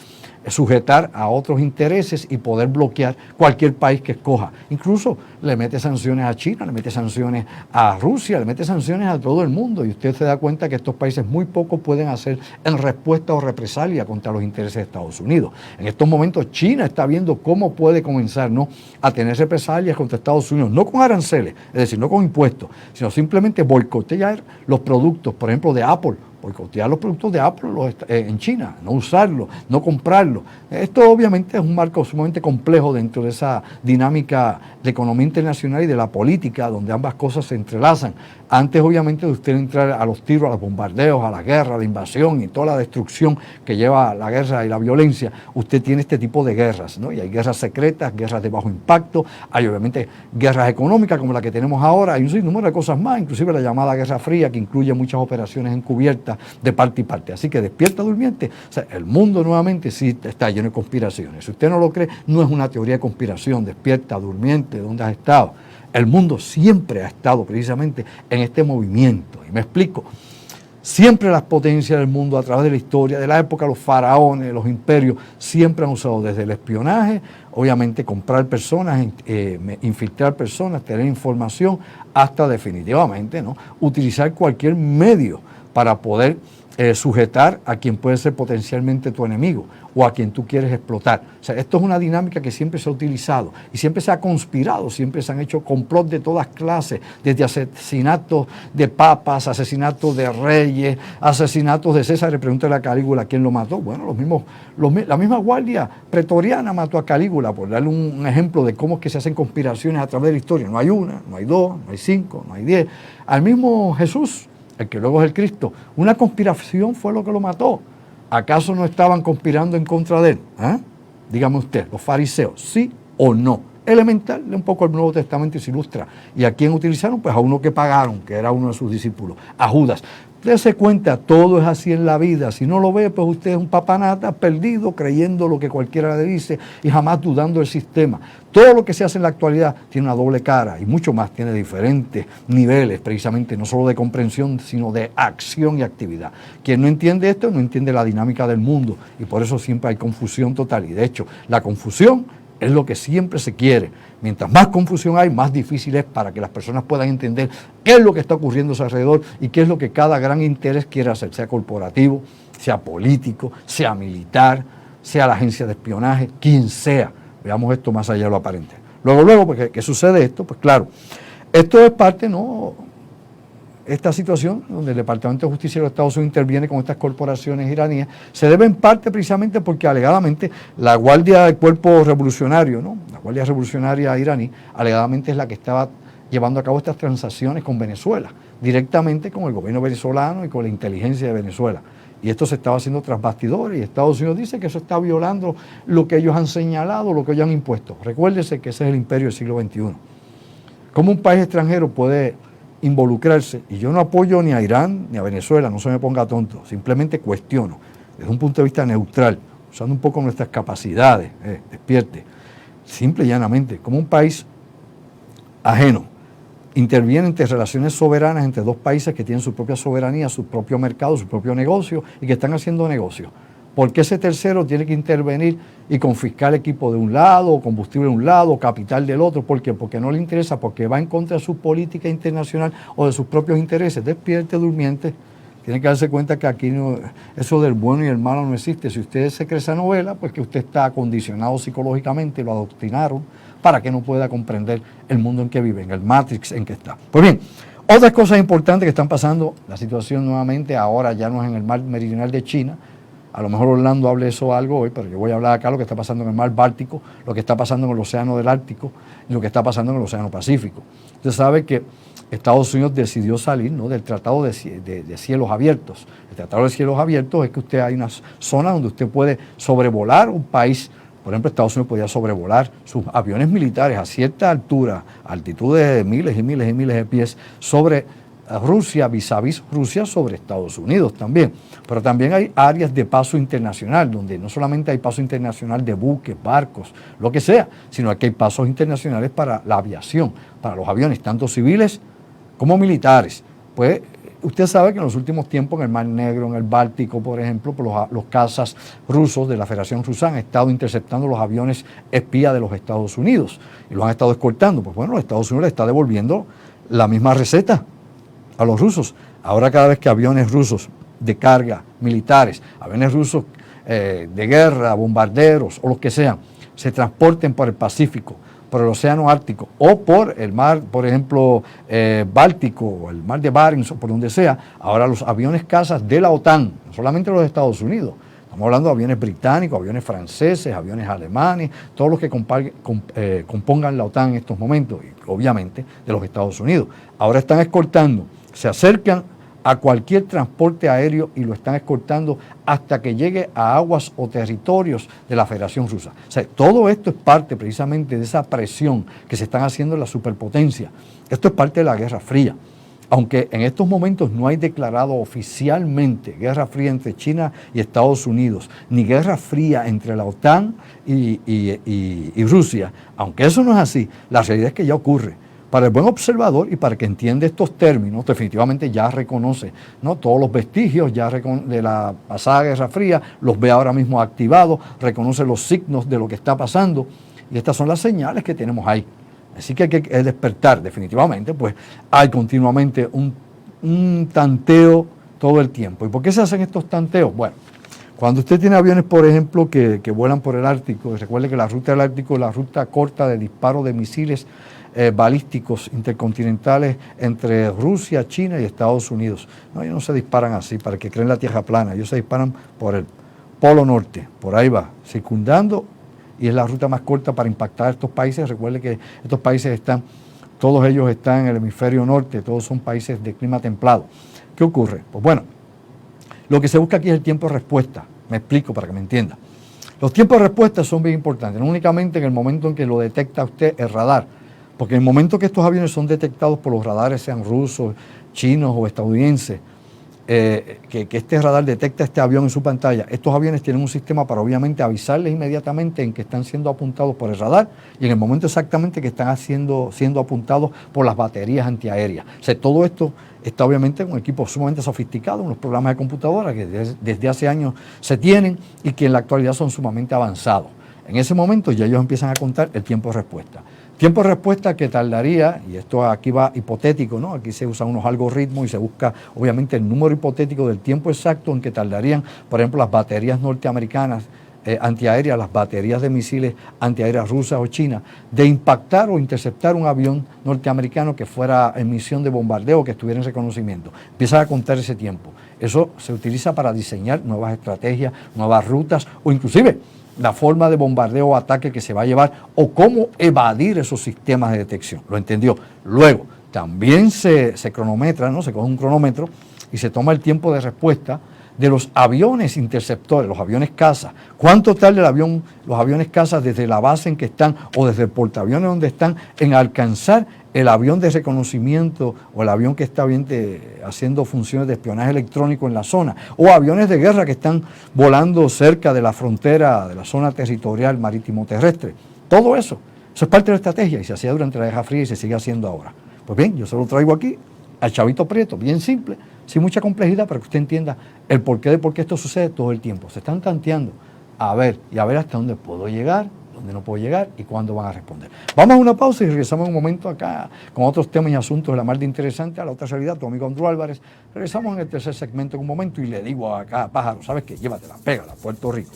[SPEAKER 1] sujetar a otros intereses y poder bloquear cualquier país que escoja. Incluso le mete sanciones a China, le mete sanciones a Rusia, le mete sanciones a todo el mundo, y usted se da cuenta que estos países muy poco pueden hacer en respuesta o represalia contra los intereses de Estados Unidos. En estos momentos China está viendo cómo puede comenzar, ¿no?, a tener represalias contra Estados Unidos, no con aranceles, es decir, no con impuestos, sino simplemente boicotear los productos, por ejemplo, de Apple. Boicotear los productos de Apple en China, no usarlos, no comprarlos. Esto obviamente es un marco sumamente complejo dentro de esa dinámica de economía internacional y de la política, donde ambas cosas se entrelazan. Antes obviamente de usted entrar a los tiros, a los bombardeos, a la guerra, a la invasión y toda la destrucción que lleva la guerra y la violencia, usted tiene este tipo de guerras, ¿no? Y hay guerras secretas, guerras de bajo impacto, hay obviamente guerras económicas como la que tenemos ahora, hay un sinnúmero de cosas más, inclusive la llamada Guerra Fría, que incluye muchas operaciones encubiertas de parte y parte. Así que despierta durmiente. O sea, el mundo nuevamente sí está lleno de conspiraciones. Si usted no lo cree, no es una teoría de conspiración. Despierta durmiente, ¿dónde has estado? El mundo siempre ha estado precisamente en este movimiento. Y me explico. Siempre las potencias del mundo a través de la historia, de la época, los faraones, los imperios, siempre han usado desde el espionaje, obviamente comprar personas, infiltrar personas, tener información, hasta definitivamente, ¿no?, utilizar cualquier medio para poder sujetar a quien puede ser potencialmente tu enemigo o a quien tú quieres explotar. O sea, esto es una dinámica que siempre se ha utilizado y siempre se ha conspirado, siempre se han hecho complot de todas clases, desde asesinatos de papas, asesinatos de reyes, asesinatos de César. Le pregúntale a Calígula quién lo mató. Bueno, la misma guardia pretoriana mató a Calígula, por darle un ejemplo de cómo es que se hacen conspiraciones a través de la historia. No hay una, no hay dos, no hay cinco, no hay 10. Al mismo Jesús, el que luego es el Cristo, una conspiración fue lo que lo mató. ¿Acaso no estaban conspirando en contra de él? Dígame usted, los fariseos, ¿sí o no? Elemental, un poco el Nuevo Testamento y se ilustra. ¿Y a quién utilizaron? Pues a uno que pagaron, que era uno de sus discípulos, a Judas. Dese cuenta, todo es así en la vida. Si no lo ve, pues usted es un papanata perdido, creyendo lo que cualquiera le dice y jamás dudando del sistema. Todo lo que se hace en la actualidad tiene una doble cara y mucho más, tiene diferentes niveles, precisamente, no solo de comprensión, sino de acción y actividad. Quien no entiende esto, no entiende la dinámica del mundo, y por eso siempre hay confusión total. Y de hecho, la confusión es lo que siempre se quiere. Mientras más confusión hay, más difícil es para que las personas puedan entender qué es lo que está ocurriendo a su alrededor y qué es lo que cada gran interés quiere hacer, sea corporativo, sea político, sea militar, sea la agencia de espionaje, quien sea. Veamos esto más allá de lo aparente. Luego, pues, ¿qué sucede esto? Pues claro, esto es parte, ¿no?, esta situación donde el Departamento de Justicia de los Estados Unidos interviene con estas corporaciones iraníes, se debe en parte precisamente porque alegadamente la Guardia del Cuerpo Revolucionario, ¿no?, la Guardia Revolucionaria iraní, alegadamente es la que estaba llevando a cabo estas transacciones con Venezuela, directamente con el gobierno venezolano y con la inteligencia de Venezuela. Y esto se estaba haciendo tras bastidores y Estados Unidos dice que eso está violando lo que ellos han señalado, lo que ellos han impuesto. Recuérdese que ese es el imperio del siglo XXI. ¿Cómo un país extranjero puede involucrarse? Y yo no apoyo ni a Irán ni a Venezuela, no se me ponga tonto, simplemente cuestiono, desde un punto de vista neutral, usando un poco nuestras capacidades, despierte, simple y llanamente, como un país ajeno interviene entre relaciones soberanas entre dos países que tienen su propia soberanía, su propio mercado, su propio negocio y que están haciendo negocio. ¿Por qué ese tercero tiene que intervenir y confiscar equipo de un lado, combustible de un lado, capital del otro? ¿Por qué? Porque no le interesa, porque va en contra de su política internacional o de sus propios intereses. Despierte, durmiente. Tiene que darse cuenta que aquí no, eso del bueno y el malo no existe. Si usted se cree esa novela, pues que usted está acondicionado psicológicamente, lo adoctrinaron para que no pueda comprender el mundo en que vive, en el Matrix en que está. Pues bien, otras cosas importantes que están pasando, la situación nuevamente ahora ya no es en el mar meridional de China. A lo mejor Orlando hable eso algo hoy, pero yo voy a hablar acá lo que está pasando en el mar Báltico, lo que está pasando en el océano del Ártico y lo que está pasando en el océano Pacífico. Usted sabe que Estados Unidos decidió salir, ¿no?, del Tratado de Cielos Abiertos. El Tratado de Cielos Abiertos es que usted hay una zona donde usted puede sobrevolar un país Por ejemplo, Estados Unidos podía sobrevolar sus aviones militares a cierta altura, altitudes de miles y miles y miles de pies, sobre Rusia, vis a vis Rusia, sobre Estados Unidos también. Pero también hay áreas de paso internacional, donde no solamente hay paso internacional de buques, barcos, lo que sea, sino que hay pasos internacionales para la aviación, para los aviones, tanto civiles como militares. Pues usted sabe que en los últimos tiempos en el Mar Negro, en el Báltico, por ejemplo, los cazas rusos de la Federación Rusa han estado interceptando los aviones espía de los Estados Unidos y los han estado escoltando. Pues bueno, los Estados Unidos le está devolviendo la misma receta a los rusos. Ahora cada vez que aviones rusos de carga, militares, aviones rusos de guerra, bombarderos o los que sean, se transporten por el Pacífico, por el Océano Ártico o por el mar, por ejemplo, Báltico o el mar de Barents o por donde sea, ahora los aviones cazas de la OTAN, no solamente los de Estados Unidos, estamos hablando de aviones británicos, aviones franceses, aviones alemanes, todos los que compongan la OTAN en estos momentos, y obviamente de los Estados Unidos. Ahora están escoltando, se acercan a cualquier transporte aéreo y lo están escoltando hasta que llegue a aguas o territorios de la Federación Rusa. O sea, todo esto es parte precisamente de esa presión que se están haciendo en la superpotencia. Esto es parte de la Guerra Fría. Aunque en estos momentos no hay declarado oficialmente guerra fría entre China y Estados Unidos, ni guerra fría entre la OTAN y Rusia, aunque eso no es así, la realidad es que ya ocurre. Para el buen observador y para que entiende estos términos, definitivamente ya reconoce, ¿no?, todos los vestigios ya de la pasada Guerra Fría, los ve ahora mismo activados, reconoce los signos de lo que está pasando, y estas son las señales que tenemos ahí. Así que hay que despertar, definitivamente, pues hay continuamente un tanteo todo el tiempo. ¿Y por qué se hacen estos tanteos? Bueno, cuando usted tiene aviones, por ejemplo, que vuelan por el Ártico, y recuerde que la ruta del Ártico es la ruta corta de disparo de misiles balísticos intercontinentales entre Rusia, China y Estados Unidos. No, ellos no se disparan así para que creen la tierra plana, ellos se disparan por el Polo Norte, por ahí va, circundando, y es la ruta más corta para impactar a estos países. Recuerde que estos países todos ellos están en el hemisferio norte, todos son países de clima templado. ¿Qué ocurre? Pues bueno, lo que se busca aquí es el tiempo de respuesta. Me explico para que me entienda. Los tiempos de respuesta son bien importantes, no únicamente en el momento en que lo detecta usted el radar, porque en el momento que estos aviones son detectados por los radares, sean rusos, chinos o estadounidenses, que este radar detecta este avión en su pantalla, estos aviones tienen un sistema para obviamente avisarles inmediatamente en que están siendo apuntados por el radar y en el momento exactamente que están siendo apuntados por las baterías antiaéreas. O sea, todo esto está obviamente en un equipo sumamente sofisticado, unos programas de computadora que desde hace años se tienen y que en la actualidad son sumamente avanzados. En ese momento ya ellos empiezan a contar el tiempo de respuesta. Tiempo de respuesta que tardaría, y esto aquí va hipotético, ¿no? Aquí se usan unos algoritmos y se busca obviamente el número hipotético del tiempo exacto en que tardarían, por ejemplo, las baterías norteamericanas antiaéreas, las baterías de misiles antiaéreas rusas o chinas, de impactar o interceptar un avión norteamericano que fuera en misión de bombardeo, que estuviera en reconocimiento. Empieza a contar ese tiempo. Eso se utiliza para diseñar nuevas estrategias, nuevas rutas o inclusive la forma de bombardeo o ataque que se va a llevar o cómo evadir esos sistemas de detección. ¿Lo entendió? Luego, también se cronometra, ¿no? Se coge un cronómetro y se toma el tiempo de respuesta de los aviones interceptores, los aviones caza. ¿Cuánto tarda los aviones caza desde la base en que están o desde el portaaviones donde están en alcanzar el avión de reconocimiento o el avión que está haciendo funciones de espionaje electrónico en la zona, o aviones de guerra que están volando cerca de la frontera, de la zona territorial marítimo terrestre? Todo eso es parte de la estrategia y se hacía durante la Guerra Fría y se sigue haciendo ahora. Pues bien, yo se lo traigo aquí al chavito prieto, bien simple, sin mucha complejidad, para que usted entienda el porqué de por qué esto sucede todo el tiempo. Se están tanteando a ver hasta dónde puedo llegar, dónde no puedo llegar y cuándo van a responder. Vamos a una pausa y regresamos en un momento acá con otros temas y asuntos de la mar de interesante a la otra realidad. Tu amigo Andrew Álvarez. Regresamos en el tercer segmento en un momento y le digo acá, pájaro, ¿sabes qué? Llévatela, pégala, Puerto Rico.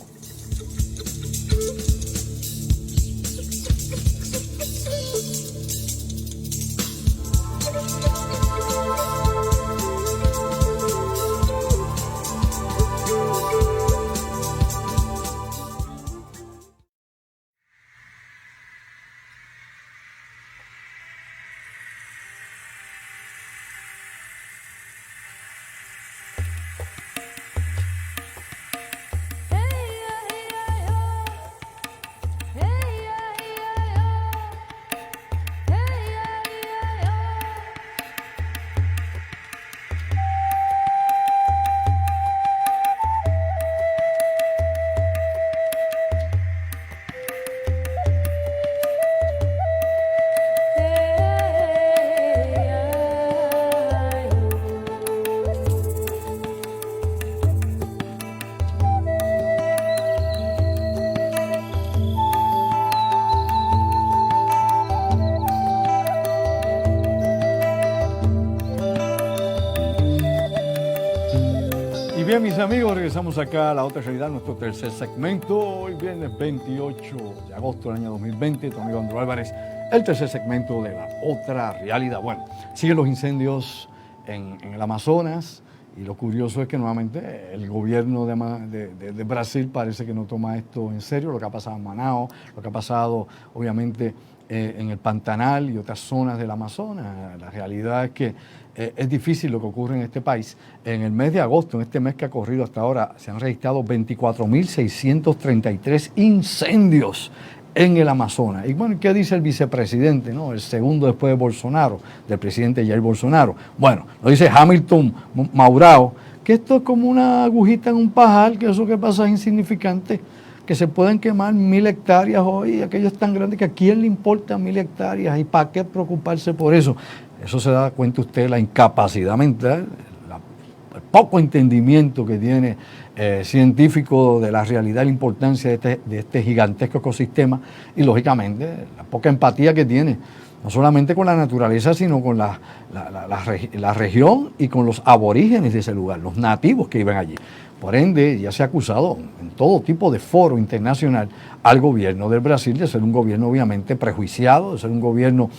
[SPEAKER 1] Bien, mis amigos, regresamos acá a La Otra Realidad, nuestro tercer segmento. Hoy viernes 28 de agosto del año 2020, tu amigo Andrew Álvarez, el tercer segmento de La Otra Realidad. Bueno, siguen los incendios en el Amazonas y lo curioso es que nuevamente el gobierno de Brasil parece que no toma esto en serio, lo que ha pasado en Manaus, lo que ha pasado obviamente en el Pantanal y otras zonas del Amazonas. La realidad es que es difícil lo que ocurre en este país. En el mes de agosto, en este mes que ha corrido hasta ahora, se han registrado 24.633 incendios en el Amazonas. Y bueno, ¿qué dice el vicepresidente, no? El segundo después de Bolsonaro, del presidente Jair Bolsonaro? Bueno, lo dice Hamilton Maurao, que esto es como una agujita en un pajar, que eso que pasa es insignificante, que se pueden quemar 1.000 hectáreas hoy, aquello es tan grande que a quién le importa 1.000 hectáreas y para qué preocuparse por eso. Eso se da cuenta usted de la incapacidad mental, el poco entendimiento que tiene científico de la realidad y la importancia de este gigantesco ecosistema y lógicamente la poca empatía que tiene, no solamente con la naturaleza, sino con la región y con los aborígenes de ese lugar, los nativos que viven allí. Por ende, ya se ha acusado en todo tipo de foro internacional al gobierno del Brasil de ser un gobierno obviamente prejuiciado, de ser un gobierno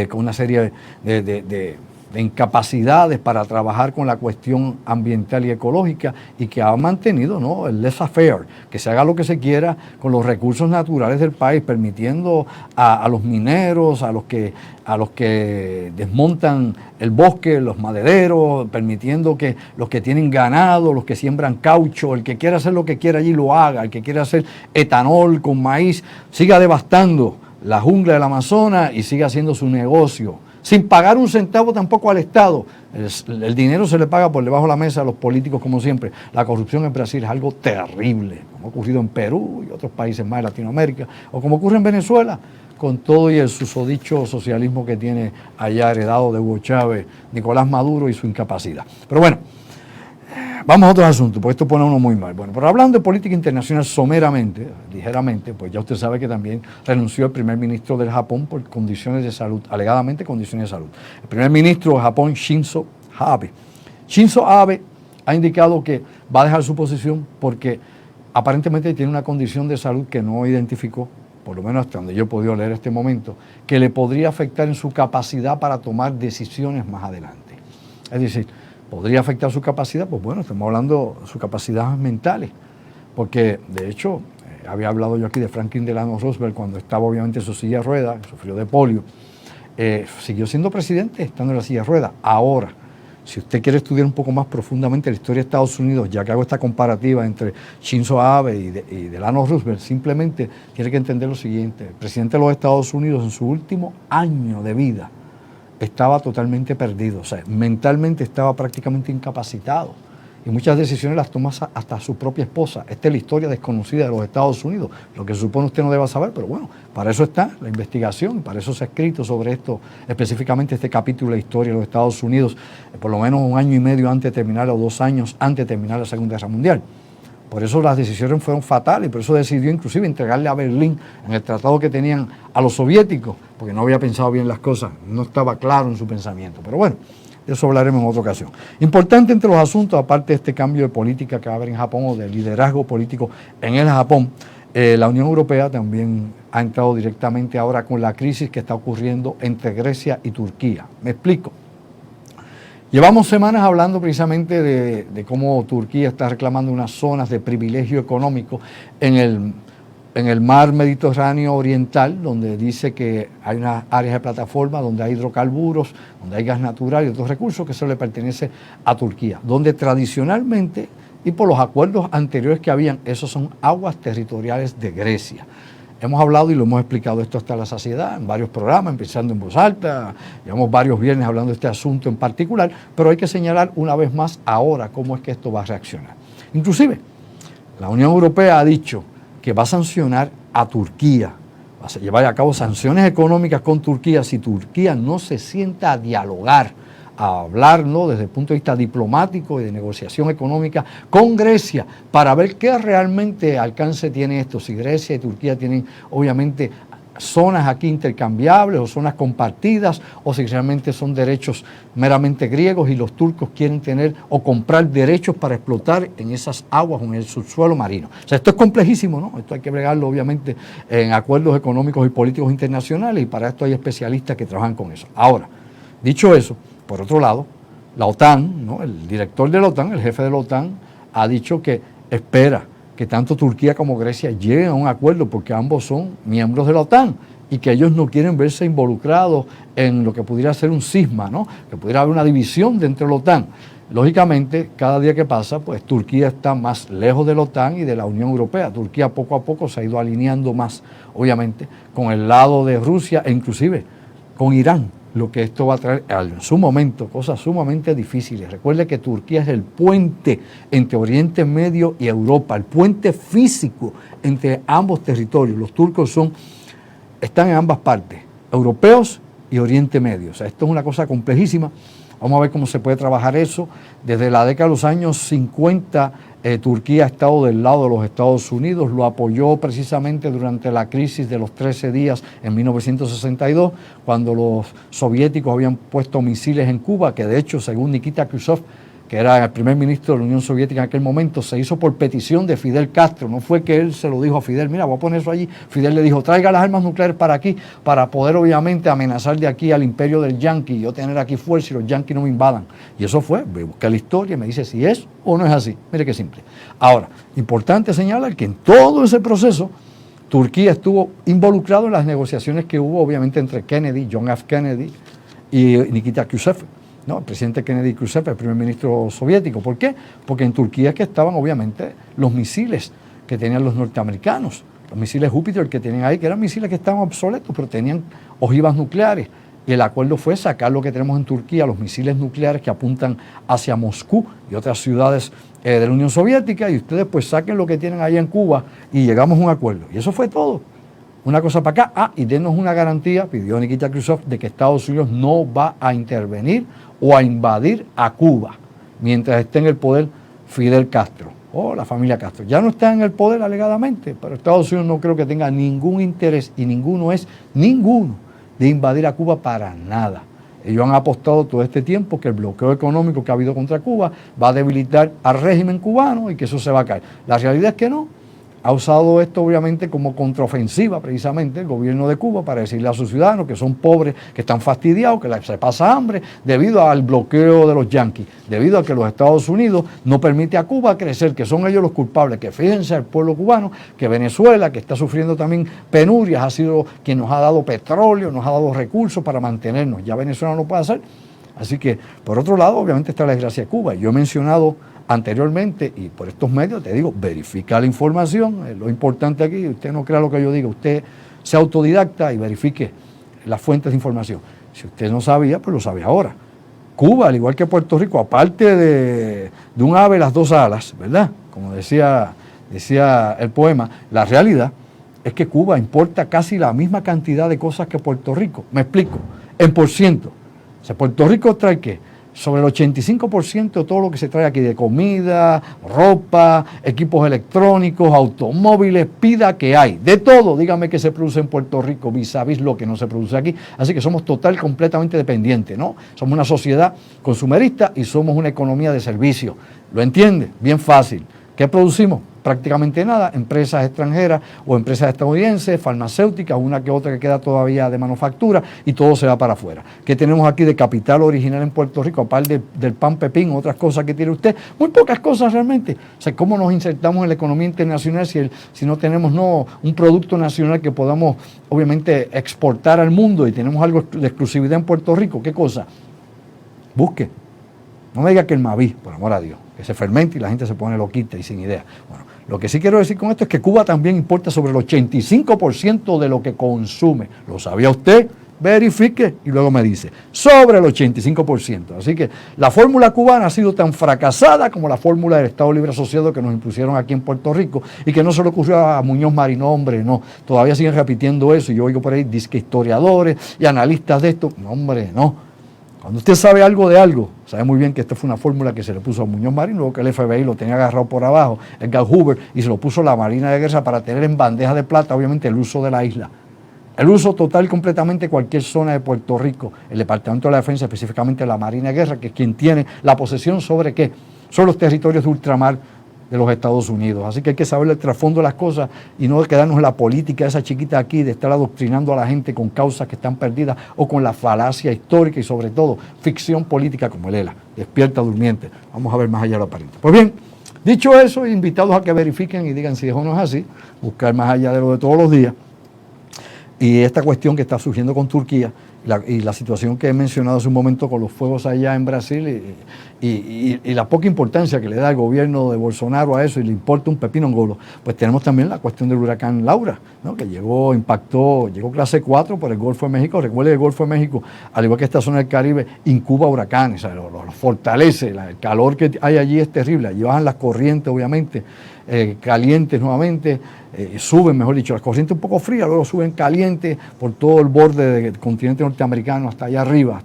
[SPEAKER 1] con una serie de incapacidades para trabajar con la cuestión ambiental y ecológica y que ha mantenido, ¿no?, el laissez-faire, que se haga lo que se quiera con los recursos naturales del país, permitiendo a los mineros, a los que desmontan el bosque, los madereros, permitiendo que los que tienen ganado, los que siembran caucho, el que quiera hacer lo que quiera allí lo haga, el que quiera hacer etanol con maíz, siga devastando la jungla del Amazonas y siga haciendo su negocio, sin pagar un centavo tampoco al Estado. El dinero se le paga por debajo de la mesa a los políticos, como siempre. La corrupción en Brasil es algo terrible, como ha ocurrido en Perú y otros países más de Latinoamérica, o como ocurre en Venezuela, con todo y el susodicho socialismo que tiene allá heredado de Hugo Chávez, Nicolás Maduro y su incapacidad. Pero bueno, vamos a otros asuntos, porque esto pone a uno muy mal. Bueno, pero hablando de política internacional someramente, ligeramente, pues ya usted sabe que también renunció el primer ministro del Japón por condiciones de salud, alegadamente condiciones de salud. El primer ministro de Japón, Shinzo Abe. Shinzo Abe ha indicado que va a dejar su posición porque aparentemente tiene una condición de salud que no identificó, por lo menos hasta donde yo he podido leer este momento, que le podría afectar en su capacidad para tomar decisiones más adelante. Es decir, podría afectar su capacidad, pues bueno, estamos hablando de sus capacidades mentales, porque de hecho, había hablado yo aquí de Franklin Delano Roosevelt cuando estaba obviamente en su silla de ruedas, sufrió de polio, siguió siendo presidente estando en la silla de ruedas. Ahora, si usted quiere estudiar un poco más profundamente la historia de Estados Unidos, ya que hago esta comparativa entre Shinzo Abe y Delano Roosevelt, simplemente tiene que entender lo siguiente: el presidente de los Estados Unidos en su último año de vida estaba totalmente perdido, o sea, mentalmente estaba prácticamente incapacitado y muchas decisiones las toma hasta su propia esposa. Esta es la historia desconocida de los Estados Unidos, lo que supone usted no deba saber, pero bueno, para eso está la investigación, para eso se ha escrito sobre esto, específicamente este capítulo de la historia de los Estados Unidos, por lo menos 1 año y medio antes de terminar, o 2 años antes de terminar la Segunda Guerra Mundial. Por eso las decisiones fueron fatales, por eso decidió inclusive entregarle a Berlín en el tratado que tenían a los soviéticos, porque no había pensado bien las cosas, no estaba claro en su pensamiento. Pero bueno, de eso hablaremos en otra ocasión. Importante entre los asuntos, aparte de este cambio de política que va a haber en Japón o de liderazgo político en el Japón, la Unión Europea también ha entrado directamente ahora con la crisis que está ocurriendo entre Grecia y Turquía. Me explico. Llevamos semanas hablando precisamente de cómo Turquía está reclamando unas zonas de privilegio económico en el mar Mediterráneo oriental, donde dice que hay unas áreas de plataforma donde hay hidrocarburos, donde hay gas natural y otros recursos que eso le pertenece a Turquía, donde tradicionalmente y por los acuerdos anteriores que habían, esos son aguas territoriales de Grecia. Hemos hablado y lo hemos explicado esto hasta la saciedad en varios programas, empezando en voz alta, llevamos varios viernes hablando de este asunto en particular, pero hay que señalar una vez más ahora cómo es que esto va a reaccionar. Inclusive, la Unión Europea ha dicho que va a sancionar a Turquía, va a llevar a cabo sanciones económicas con Turquía si Turquía no se sienta a dialogar, a hablar, ¿no?, desde el punto de vista diplomático y de negociación económica con Grecia para ver qué realmente alcance tiene esto, si Grecia y Turquía tienen obviamente zonas aquí intercambiables o zonas compartidas, o si realmente son derechos meramente griegos y los turcos quieren tener o comprar derechos para explotar en esas aguas o en el subsuelo marino. O sea, esto es complejísimo, ¿no? Esto hay que bregarlo obviamente en acuerdos económicos y políticos internacionales, y para esto hay especialistas que trabajan con eso. Ahora, dicho eso, por otro lado, la OTAN, ¿no? El director de la OTAN, el jefe de la OTAN, ha dicho que espera que tanto Turquía como Grecia lleguen a un acuerdo, porque ambos son miembros de la OTAN y que ellos no quieren verse involucrados en lo que pudiera ser un cisma, ¿no? Que pudiera haber una división dentro de la OTAN. Lógicamente, cada día que pasa, pues Turquía está más lejos de la OTAN y de la Unión Europea. Turquía poco a poco se ha ido alineando más, obviamente, con el lado de Rusia e inclusive con Irán, lo que esto va a traer en su momento cosas sumamente difíciles. Recuerde que Turquía es el puente entre Oriente Medio y Europa, el puente físico entre ambos territorios. Los turcos están en ambas partes, europeos y Oriente Medio. O sea, esto es una cosa complejísima. Vamos a ver cómo se puede trabajar eso. Desde la década de los años 50, Turquía ha estado del lado de los Estados Unidos, lo apoyó precisamente durante la crisis de los 13 días en 1962, cuando los soviéticos habían puesto misiles en Cuba, que de hecho, según Nikita Khrushchev, que era el primer ministro de la Unión Soviética en aquel momento, se hizo por petición de Fidel Castro. No fue que él se lo dijo a Fidel, mira, voy a poner eso allí. Fidel le dijo, traiga las armas nucleares para aquí, para poder obviamente amenazar de aquí al imperio del yanqui, yo tener aquí fuerza y los yanquis no me invadan. Y eso fue, busqué la historia y me dice si es o no es así. Mire qué simple. Ahora, importante señalar que en todo ese proceso, Turquía estuvo involucrado en las negociaciones que hubo obviamente entre Kennedy, John F. Kennedy y Nikita Khrushchev. No, el presidente Kennedy Khrushchev, el primer ministro soviético. ¿Por qué? Porque en Turquía es que estaban obviamente los misiles que tenían los norteamericanos, los misiles Júpiter que tenían ahí, que eran misiles que estaban obsoletos, pero tenían ojivas nucleares. Y el acuerdo fue sacar lo que tenemos en Turquía, los misiles nucleares que apuntan hacia Moscú y otras ciudades de la Unión Soviética, y ustedes pues saquen lo que tienen ahí en Cuba y llegamos a un acuerdo. Y eso fue todo. Una cosa para acá, y denos una garantía, pidió Nikita Khrushchev, de que Estados Unidos no va a intervenir o a invadir a Cuba mientras esté en el poder Fidel Castro o la familia Castro. Ya no está en el poder alegadamente, pero Estados Unidos no creo que tenga ningún interés, y ninguno de invadir a Cuba para nada. Ellos han apostado todo este tiempo que el bloqueo económico que ha habido contra Cuba va a debilitar al régimen cubano y que eso se va a caer. La realidad es que no. Ha usado esto obviamente como contraofensiva precisamente el gobierno de Cuba para decirle a sus ciudadanos que son pobres, que están fastidiados, que se pasa hambre debido al bloqueo de los yanquis, debido a que los Estados Unidos no permite a Cuba crecer, que son ellos los culpables, que fíjense el pueblo cubano, que Venezuela, que está sufriendo también penurias, ha sido quien nos ha dado petróleo, nos ha dado recursos para mantenernos. Ya Venezuela no puede hacer. Así que, por otro lado, obviamente está la desgracia de Cuba. Yo he mencionado anteriormente, y por estos medios te digo, verifica la información, es lo importante aquí. Usted no crea lo que yo digo, usted sea autodidacta y verifique las fuentes de información. Si usted no sabía, pues lo sabe ahora. Cuba, al igual que Puerto Rico, aparte de un ave las dos alas, ¿verdad? Como decía el poema, la realidad es que Cuba importa casi la misma cantidad de cosas que Puerto Rico. Me explico, en por ciento. O sea, Puerto Rico trae ¿qué? Sobre el 85% de todo lo que se trae aquí, de comida, ropa, equipos electrónicos, automóviles, pida que hay. De todo, dígame que se produce en Puerto Rico, vis a vis lo que no se produce aquí. Así que somos completamente dependientes, ¿no? Somos una sociedad consumerista y somos una economía de servicio. ¿Lo entiende? Bien fácil. ¿Qué producimos? Prácticamente nada, empresas extranjeras o empresas estadounidenses, farmacéuticas, una que otra que queda todavía de manufactura, y todo se va para afuera. ¿Qué tenemos aquí de capital original en Puerto Rico? Aparte del pan pepín, otras cosas que tiene usted, muy pocas cosas realmente. O sea, ¿cómo nos insertamos en la economía internacional si no tenemos un producto nacional que podamos obviamente exportar al mundo y tenemos algo de exclusividad en Puerto Rico? ¿Qué cosa? Busque. No me diga que el Maví, por amor a Dios, que se fermente y la gente se pone loquita y sin idea. Bueno, lo que sí quiero decir con esto es que Cuba también importa sobre el 85% de lo que consume. ¿Lo sabía usted? Verifique y luego me dice, sobre el 85%. Así que la fórmula cubana ha sido tan fracasada como la fórmula del Estado Libre Asociado que nos impusieron aquí en Puerto Rico y que no se le ocurrió a Muñoz Marín. No, hombre, no. Todavía siguen repitiendo eso y yo oigo por ahí disque historiadores y analistas de esto. No, hombre, no. Cuando usted sabe algo de algo, sabe muy bien que esta fue una fórmula que se le puso a Muñoz Marín, luego que el FBI lo tenía agarrado por abajo, Edgar Hoover, y se lo puso la Marina de Guerra para tener en bandeja de plata, obviamente, el uso de la isla. El uso total completamente de cualquier zona de Puerto Rico, el Departamento de la Defensa, específicamente la Marina de Guerra, que es quien tiene la posesión sobre qué, sobre los territorios de ultramar de los Estados Unidos. Así que hay que saber el trasfondo de las cosas y no quedarnos en la política esa chiquita aquí de estar adoctrinando a la gente con causas que están perdidas o con la falacia histórica y sobre todo ficción política como el ELA. Despierta durmiente. Vamos a ver más allá de lo aparente. Pues bien, dicho eso, invitados a que verifiquen y digan si eso no es así, buscar más allá de lo de todos los días. Y esta cuestión que está surgiendo con Turquía y la situación que he mencionado hace un momento con los fuegos allá en Brasil y la poca importancia que le da el gobierno de Bolsonaro a eso y le importa un pepino engolo, pues tenemos también la cuestión del huracán Laura, ¿no? Que llegó clase 4 por el Golfo de México. Recuerde que el Golfo de México, al igual que esta zona del Caribe, incuba huracanes, o sea, los fortalece, el calor que hay allí es terrible, allí bajan las corrientes obviamente, calientes nuevamente, suben, mejor dicho, las corrientes un poco frías, luego suben calientes por todo el borde del continente norteamericano hasta allá arriba,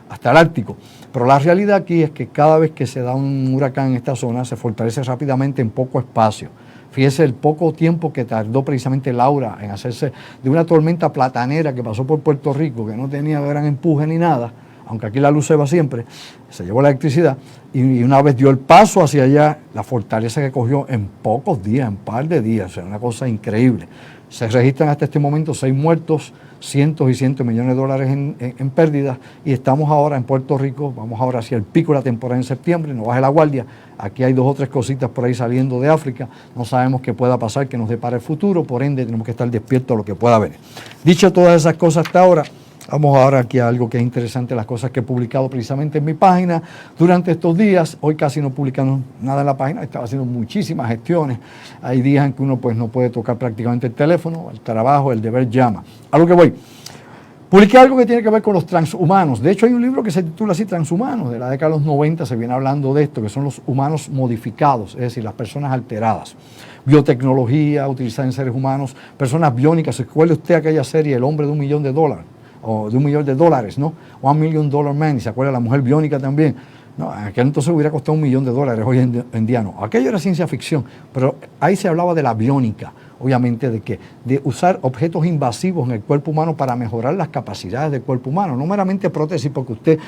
[SPEAKER 1] hasta el Ártico. Pero la realidad aquí es que cada vez que se da un huracán en esta zona se fortalece rápidamente en poco espacio. Fíjese el poco tiempo que tardó precisamente Laura en hacerse de una tormenta platanera que pasó por Puerto Rico, que no tenía gran empuje ni nada, aunque aquí la luz se va siempre, se llevó la electricidad, y una vez dio el paso hacia allá, la fortaleza que cogió en pocos días, en un par de días, o sea, una cosa increíble. Se registran hasta este momento 6 muertos, cientos y cientos de millones de dólares en pérdidas, y estamos ahora en Puerto Rico, vamos ahora hacia el pico de la temporada en septiembre, no baje la guardia, aquí hay 2 o 3 cositas por ahí saliendo de África, no sabemos qué pueda pasar, que nos depara el futuro, por ende tenemos que estar despiertos a lo que pueda venir. Dicho todas esas cosas hasta ahora, vamos ahora aquí a algo que es interesante, las cosas que he publicado precisamente en mi página durante estos días. Hoy casi no publicando nada en la página, estaba haciendo muchísimas gestiones. Hay días en que uno pues no puede tocar prácticamente el teléfono, el trabajo, el deber llama. A lo que voy. Publiqué algo que tiene que ver con los transhumanos. De hecho, hay un libro que se titula así, Transhumanos. De la década de los 90 se viene hablando de esto, que son los humanos modificados, es decir, las personas alteradas. Biotecnología utilizada en seres humanos, personas biónicas. ¿Recuerda usted aquella serie, El hombre de $1.000.000? O de $1.000.000, ¿no? $1 Million Man, y se acuerda la mujer biónica también. No, aquel entonces hubiera costado $1 millón, hoy en día no. Aquello era ciencia ficción, pero ahí se hablaba de la biónica, obviamente, de usar objetos invasivos en el cuerpo humano para mejorar las capacidades del cuerpo humano, no meramente prótesis porque a usted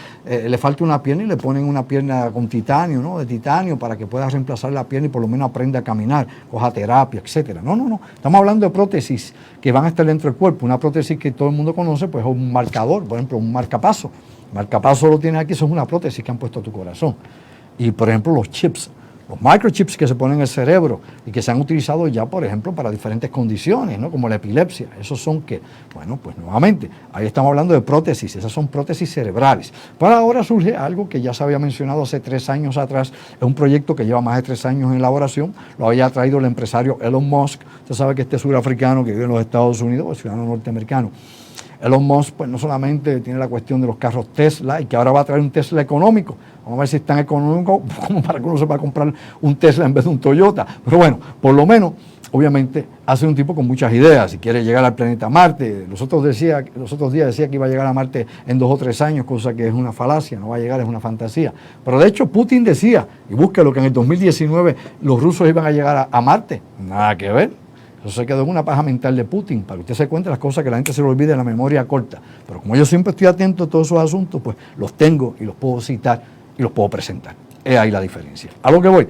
[SPEAKER 1] le falta una pierna y le ponen una pierna con titanio, ¿no? De titanio para que pueda reemplazar la pierna y por lo menos aprenda a caminar, coja terapia, etcétera. No. Estamos hablando de prótesis que van a estar dentro del cuerpo. Una prótesis que todo el mundo conoce, pues es un marcador, por ejemplo, un marcapaso. Marcapaso lo tienes aquí, eso es una prótesis que han puesto a tu corazón. Y por ejemplo los chips, los microchips que se ponen en el cerebro y que se han utilizado ya, por ejemplo, para diferentes condiciones, ¿no? Como la epilepsia. ¿Esos son qué? Bueno, pues nuevamente, ahí estamos hablando de prótesis, esas son prótesis cerebrales. Pero ahora surge algo que ya se había mencionado hace 3 años atrás, es un proyecto que lleva más de 3 años en elaboración, lo había traído el empresario Elon Musk. Usted sabe que este surafricano que vive en los Estados Unidos, el ciudadano norteamericano, Elon Musk pues no solamente tiene la cuestión de los carros Tesla y que ahora va a traer un Tesla económico. Vamos a ver si es tan económico como para que uno se pueda comprar un Tesla en vez de un Toyota. Pero bueno, por lo menos, obviamente, hace un tipo con muchas ideas. Si quiere llegar al planeta Marte, los otros días decía que iba a llegar a Marte en 2 o 3 años, cosa que es una falacia, no va a llegar, es una fantasía. Pero de hecho Putin decía, y búsquelo, que en el 2019 los rusos iban a llegar a Marte. Nada que ver. Eso se quedó en una paja mental de Putin, para que usted se cuente las cosas que la gente se le olvide en la memoria corta. Pero como yo siempre estoy atento a todos esos asuntos, pues los tengo y los puedo citar y los puedo presentar. Es ahí la diferencia. A lo que voy.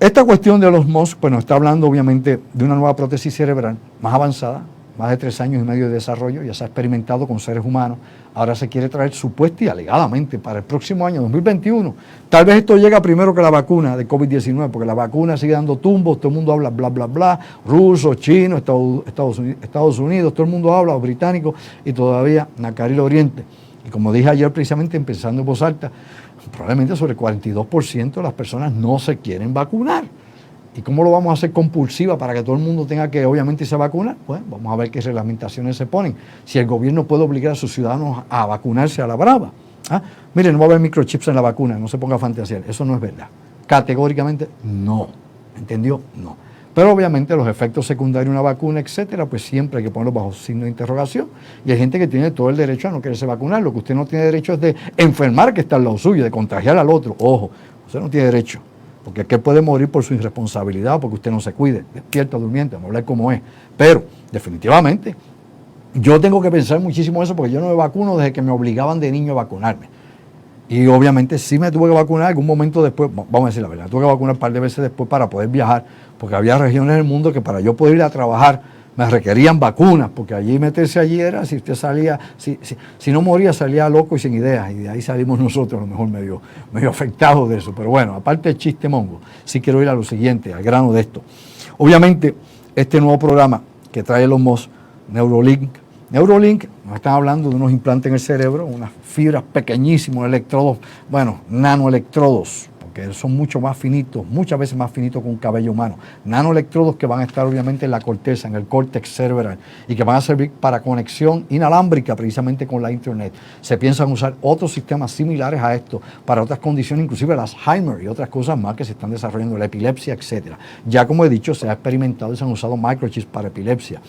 [SPEAKER 1] Esta cuestión de los Musk, pues nos está hablando obviamente de una nueva prótesis cerebral más avanzada, más de 3 años y medio de desarrollo, ya se ha experimentado con seres humanos, ahora se quiere traer supuesta y alegadamente para el próximo año 2021. Tal vez esto llega primero que la vacuna de COVID-19, porque la vacuna sigue dando tumbos, todo el mundo habla bla, bla, bla, rusos, chinos, Estados Unidos, todo el mundo habla, los británicos, y todavía Nacaril Oriente. Y como dije ayer precisamente, empezando en voz alta, probablemente sobre el 42% de las personas no se quieren vacunar. ¿Y cómo lo vamos a hacer compulsiva para que todo el mundo tenga que obviamente se vacunar? Pues vamos a ver qué reglamentaciones se ponen. Si el gobierno puede obligar a sus ciudadanos a vacunarse a la brava. Miren, no va a haber microchips en la vacuna, no se ponga a fantasear. Eso no es verdad. Categóricamente no. ¿Entendió? No. Pero obviamente los efectos secundarios de una vacuna, etcétera, pues siempre hay que ponerlos bajo signo de interrogación. Y hay gente que tiene todo el derecho a no quererse vacunar. Lo que usted no tiene derecho es de enfermar que está al lado suyo, de contagiar al otro. Ojo, usted no tiene derecho. Porque aquel puede morir por su irresponsabilidad o porque usted no se cuide, despierta, durmiente, vamos a hablar cómo es. Pero, definitivamente,
[SPEAKER 2] yo tengo que pensar muchísimo eso porque yo no me vacuno desde que me obligaban de niño a vacunarme. Y obviamente sí me tuve que vacunar algún momento después, vamos a decir la verdad, tuve que vacunar un par de veces después para poder viajar, porque había regiones del mundo que para yo poder ir a trabajar me requerían vacunas, porque allí meterse allí era, si usted salía, si no moría salía loco y sin ideas, y de ahí salimos nosotros a lo mejor medio afectados de eso. Pero bueno, aparte del chiste mongo, sí quiero ir a lo siguiente, al grano de esto. Obviamente, este nuevo programa que trae los MOS, Neurolink, nos están hablando de unos implantes en el cerebro, unas fibras pequeñísimos, electrodos, bueno, nanoelectrodos, porque son mucho más finitos, muchas veces más finitos que un cabello humano. Nanoelectrodos que van a estar obviamente en la corteza, en el córtex cerebral, y que van a servir para conexión inalámbrica precisamente con la internet. Se piensan usar otros sistemas similares a esto para otras condiciones, inclusive el Alzheimer y otras cosas más que se están desarrollando, la epilepsia, etc. Ya como he dicho, se ha experimentado y se han usado microchips para epilepsia.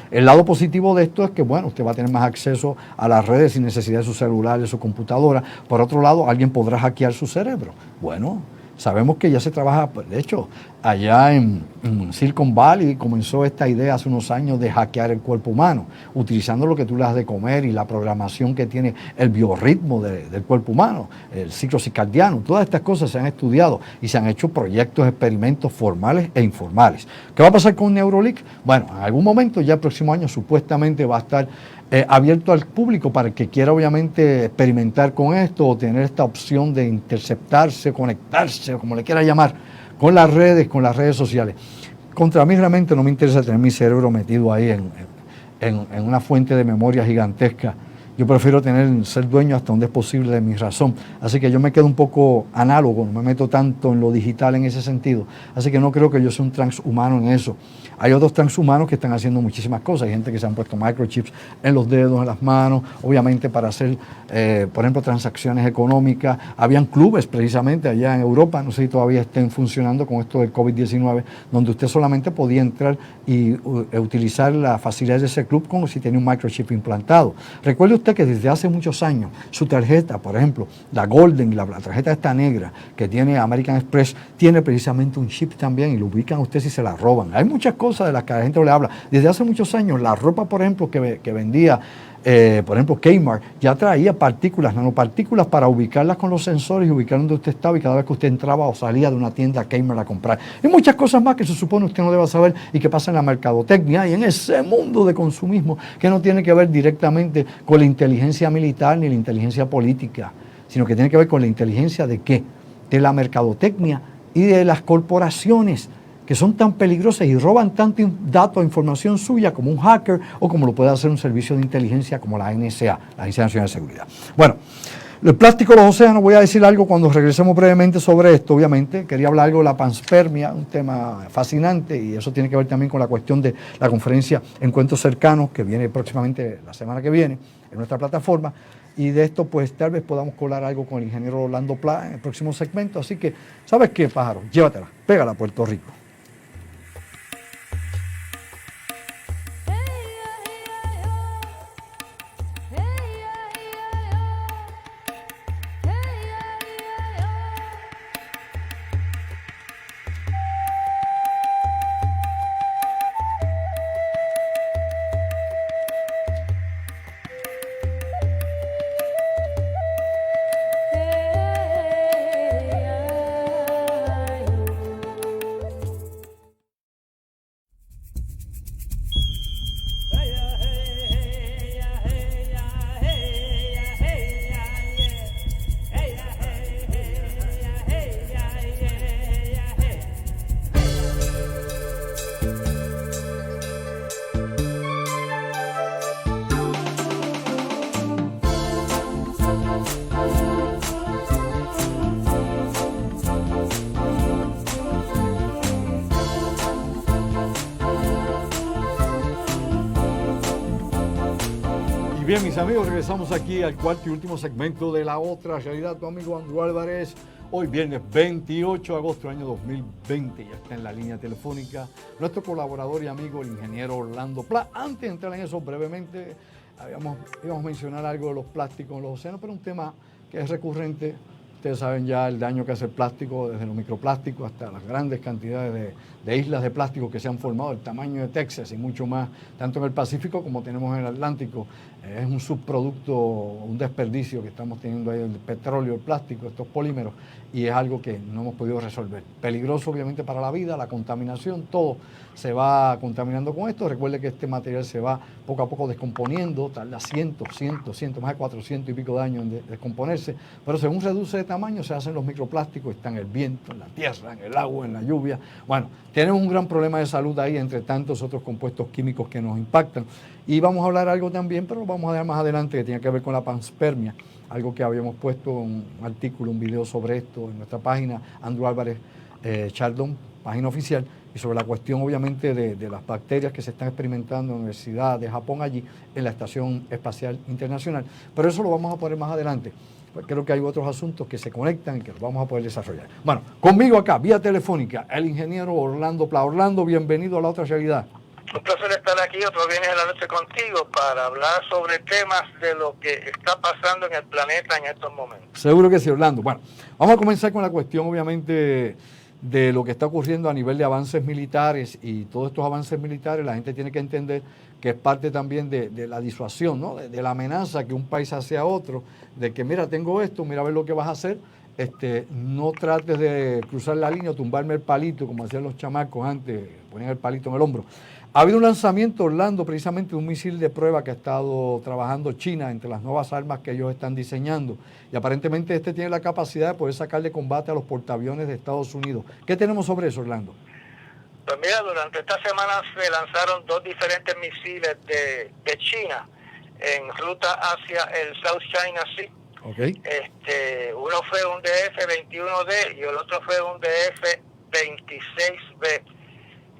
[SPEAKER 2] El lado positivo de esto es que, bueno, usted va a tener más acceso a las redes sin necesidad de su celular, de su computadora. Por otro lado, alguien podrá hackear su cerebro. Bueno, sabemos que ya se trabaja, de hecho, allá en Silicon Valley comenzó esta idea hace unos años de hackear el cuerpo humano, utilizando lo que tú le das de comer y la programación que tiene el biorritmo del cuerpo humano, el ciclo circadiano. Todas estas cosas se han estudiado y se han hecho proyectos, experimentos formales e informales. ¿Qué va a pasar con Neurolink? Bueno, en algún momento, ya el próximo año, supuestamente va a estar abierto al público para el que quiera obviamente experimentar con esto o tener esta opción de interceptarse, conectarse, como le quiera llamar, con las redes sociales. Contra mí realmente no me interesa tener mi cerebro metido ahí en una fuente de memoria gigantesca. Yo prefiero ser dueño hasta donde es posible de mi razón. Así que yo me quedo un poco análogo, no me meto tanto en lo digital en ese sentido. Así que no creo que yo sea un transhumano en eso. Hay otros transhumanos que están haciendo muchísimas cosas. Hay gente que se han puesto microchips en los dedos, en las manos, obviamente para hacer, por ejemplo, transacciones económicas. Habían clubes precisamente allá en Europa, no sé si todavía estén funcionando con esto del COVID-19, donde usted solamente podía entrar y utilizar las facilidades de ese club como si tenía un microchip implantado. Recuerde usted que desde hace muchos años su tarjeta, por ejemplo, la Golden, la tarjeta esta negra que tiene American Express, tiene precisamente un chip también y lo ubican a usted si se la roban. Hay muchas cosas de las que la gente no le habla. Desde hace muchos años, la ropa, por ejemplo, que vendía, por ejemplo, Kmart, ya traía partículas, nanopartículas para ubicarlas con los sensores y ubicar donde usted estaba y cada vez que usted entraba o salía de una tienda Kmart a comprar. Y muchas cosas más que se supone usted no deba saber y que pasa en la mercadotecnia y en ese mundo de consumismo que no tiene que ver directamente con la inteligencia militar ni la inteligencia política, sino que tiene que ver con la inteligencia de ¿qué? De la mercadotecnia y de las corporaciones que son tan peligrosas y roban tanto datos, información suya como un hacker o como lo puede hacer un servicio de inteligencia como la NSA, la Agencia Nacional de Seguridad. Bueno, el plástico de los océanos, voy a decir algo cuando regresemos brevemente sobre esto, obviamente. Quería hablar algo de la panspermia, un tema fascinante, y eso tiene que ver también con la cuestión de la conferencia Encuentros Cercanos, que viene próximamente la semana que viene en nuestra plataforma. Y de esto, pues, tal vez podamos colar algo con el ingeniero Orlando Pla en el próximo segmento. Así que, ¿sabes qué, pájaro? Llévatela, pégala a Puerto Rico.
[SPEAKER 1] Bien, mis amigos, regresamos aquí al cuarto y último segmento de La Otra Realidad. Tu amigo Andrew Álvarez, hoy viernes 28 de agosto del año 2020, ya está en la línea telefónica nuestro colaborador y amigo, el ingeniero Orlando Pla. Antes de entrar en eso, brevemente, íbamos a mencionar algo de los plásticos en los océanos, pero un tema que es recurrente
[SPEAKER 2] Ustedes saben ya el daño que hace el plástico, desde los microplásticos hasta las grandes cantidades de islas de plástico que se han formado, el tamaño de Texas y mucho más, tanto en el Pacífico como tenemos en el Atlántico. Es un subproducto, un desperdicio que estamos teniendo ahí, el petróleo, el plástico, estos polímeros, y es algo que no hemos podido resolver. Peligroso obviamente para la vida, la contaminación, todo se va contaminando con esto. Recuerde que este material se va poco a poco descomponiendo, tarda cientos, más de 400 y pico de años en descomponerse, pero según reduce de tamaño se hacen los microplásticos, están en el viento, en la tierra, en el agua, en la lluvia. Bueno, tenemos un gran problema de salud ahí, entre tantos otros compuestos químicos que nos impactan. Y vamos a hablar algo también, pero lo vamos a dejar más adelante, que tiene que ver con la panspermia, algo que habíamos puesto un artículo, un video sobre esto en nuestra página, Andrew Álvarez Chardon, página oficial, y sobre la cuestión obviamente de las bacterias que se están experimentando en la Universidad de Japón allí, en la Estación Espacial Internacional. Pero eso lo vamos a poner más adelante. Pues creo que hay otros asuntos que se conectan y que los vamos a poder desarrollar. Bueno, conmigo acá, vía telefónica, el ingeniero Orlando Pla. Orlando, bienvenido a La Otra Realidad.
[SPEAKER 3] Un placer estar aquí otro viernes de la noche contigo para hablar sobre temas de lo que está pasando en el planeta en estos momentos.
[SPEAKER 2] Seguro que sí, Orlando. Bueno, vamos a comenzar con la cuestión, obviamente, de lo que está ocurriendo a nivel de avances militares, y todos estos avances militares la gente tiene que entender que es parte también de la disuasión, ¿no? De la amenaza que un país hace a otro, de que mira, tengo esto, mira a ver lo que vas a hacer. No trates de cruzar la línea o tumbarme el palito, como hacían los chamacos antes, ponían el palito en el hombro. Ha habido un lanzamiento, Orlando, precisamente de un misil de prueba que ha estado trabajando China entre las nuevas armas que ellos están diseñando. Y aparentemente tiene la capacidad de poder sacar de combate a los portaaviones de Estados Unidos. ¿Qué tenemos sobre eso, Orlando?
[SPEAKER 3] Pues mira, durante esta semana se lanzaron 2 diferentes misiles de China en ruta hacia el South China Sea.
[SPEAKER 2] Okay.
[SPEAKER 3] Uno fue un DF-21D y el otro fue un DF-26B.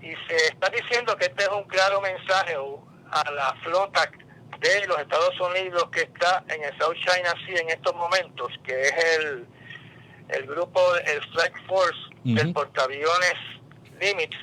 [SPEAKER 3] Y se está diciendo que este es un claro mensaje a la flota de los Estados Unidos que está en el South China Sea en estos momentos, que es el grupo, el Strike Force del portaaviones Nimitz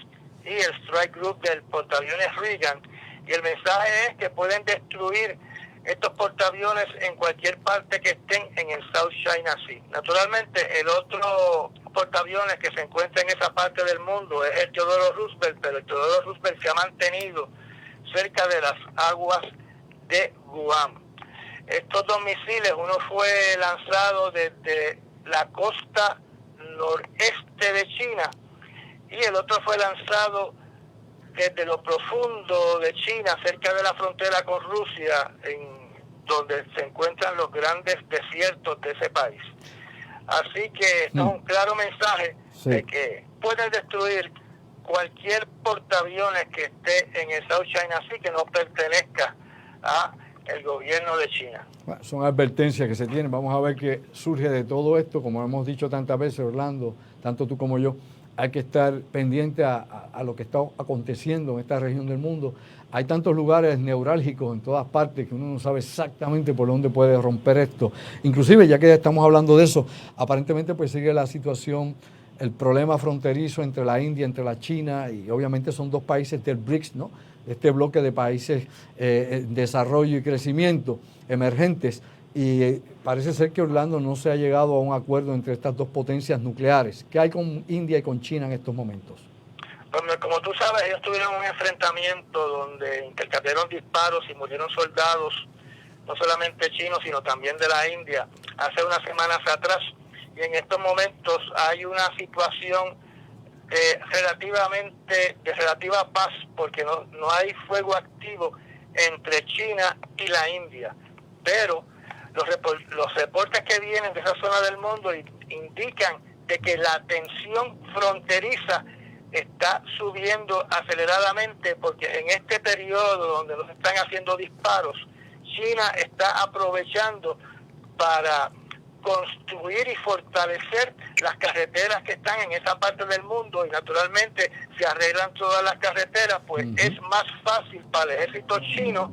[SPEAKER 3] y el Strike Group del portaaviones Reagan. Y el mensaje es que pueden destruir estos portaaviones en cualquier parte que estén en el South China Sea. Naturalmente, el otro portaaviones que se encuentra en esa parte del mundo es el Theodore Roosevelt, pero el Theodore Roosevelt se ha mantenido cerca de las aguas de Guam. Estos 2 misiles, uno fue lanzado desde la costa noreste de China y el otro fue lanzado desde lo profundo de China, cerca de la frontera con Rusia, donde se encuentran los grandes desiertos de ese país. Así que esto es un claro mensaje de que pueden destruir cualquier portaaviones que esté en el South China Sea que no pertenezca al gobierno de China.
[SPEAKER 2] Bueno, son advertencias que se tienen. Vamos a ver qué surge de todo esto. Como hemos dicho tantas veces, Orlando, tanto tú como yo, hay que estar pendiente a lo que está aconteciendo en esta región del mundo. Hay tantos lugares neurálgicos en todas partes que uno no sabe exactamente por dónde puede romper esto. Inclusive, ya que estamos hablando de eso, aparentemente pues sigue la situación, el problema fronterizo entre la India, entre la China, y obviamente son 2 países del BRICS, ¿no? Este bloque de países en desarrollo y crecimiento emergentes. Y parece ser que Orlando no se ha llegado a un acuerdo entre estas 2 potencias nucleares. ¿Qué hay con India y con China en estos momentos?
[SPEAKER 3] Bueno, como tú sabes, ellos tuvieron un enfrentamiento donde intercambiaron disparos y murieron soldados, no solamente chinos, sino también de la India, hace unas semanas atrás. Y en estos momentos hay una situación de relativa paz, porque no hay fuego activo entre China y la India. Pero los reportes que vienen de esa zona del mundo indican de que la tensión fronteriza está subiendo aceleradamente, porque en este periodo donde nos están haciendo disparos, China está aprovechando para construir y fortalecer las carreteras que están en esa parte del mundo, y naturalmente si arreglan todas las carreteras, pues es más fácil para el ejército chino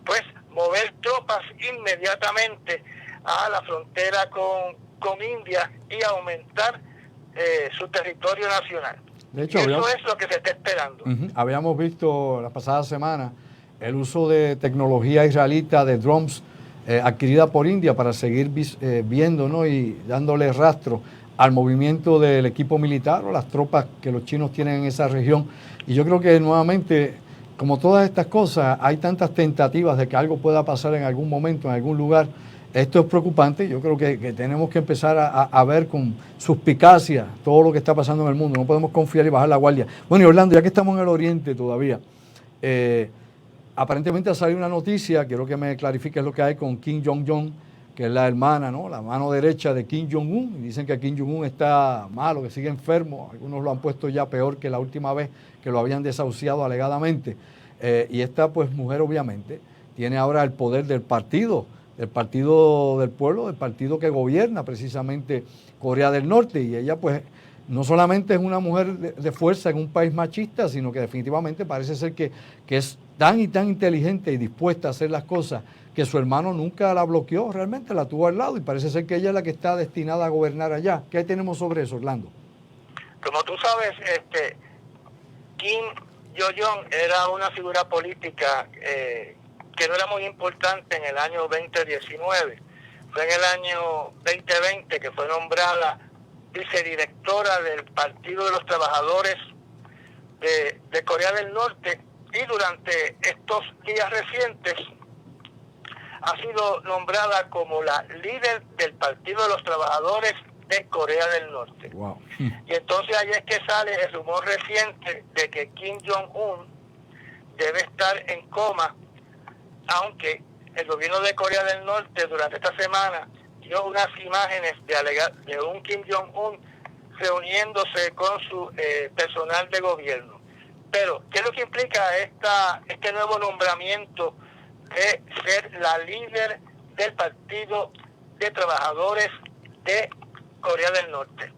[SPEAKER 3] pues mover tropas inmediatamente a la frontera con India y aumentar su territorio nacional.
[SPEAKER 2] De hecho,
[SPEAKER 3] eso es lo que se está esperando.
[SPEAKER 2] Habíamos visto la pasada semana el uso de tecnología israelita de drones adquirida por India para seguir viendo, ¿no? Y dándole rastro al movimiento del equipo militar o las tropas que los chinos tienen en esa región. Y yo creo que nuevamente, como todas estas cosas, hay tantas tentativas de que algo pueda pasar en algún momento, en algún lugar. Esto es preocupante. Yo creo que tenemos que empezar a ver con suspicacia todo lo que está pasando en el mundo. No podemos confiar y bajar la guardia. Bueno, y Orlando, ya que estamos en el oriente todavía, aparentemente ha salido una noticia, quiero que me clarifiques lo que hay con Kim Jong-un, que es la hermana, ¿no? La mano derecha de Kim Jong-un. Dicen que Kim Jong-un está malo, que sigue enfermo. Algunos lo han puesto ya peor que la última vez que lo habían desahuciado alegadamente. Y esta pues mujer obviamente tiene ahora el poder del partido del pueblo, del partido que gobierna precisamente Corea del Norte. Y ella pues no solamente es una mujer de fuerza en un país machista, sino que definitivamente parece ser que es tan y tan inteligente y dispuesta a hacer las cosas que su hermano nunca la bloqueó, realmente la tuvo al lado y parece ser que ella es la que está destinada a gobernar allá. ¿Qué tenemos sobre eso, Orlando?
[SPEAKER 3] Como tú sabes, Kim Jong-un era una figura política que no era muy importante en el año 2019. Fue en el año 2020 que fue nombrada vicedirectora del Partido de los Trabajadores de Corea del Norte, y durante estos días recientes ha sido nombrada como la líder del Partido de los Trabajadores de Corea del Norte.
[SPEAKER 2] Wow.
[SPEAKER 3] Y entonces ahí es que sale el rumor reciente de que Kim Jong-un debe estar en coma, aunque el gobierno de Corea del Norte durante esta semana dio unas imágenes de un Kim Jong-un reuniéndose con su personal de gobierno. Pero, ¿qué es lo que implica este nuevo nombramiento de ser la líder del Partido de Trabajadores de Corea del Norte?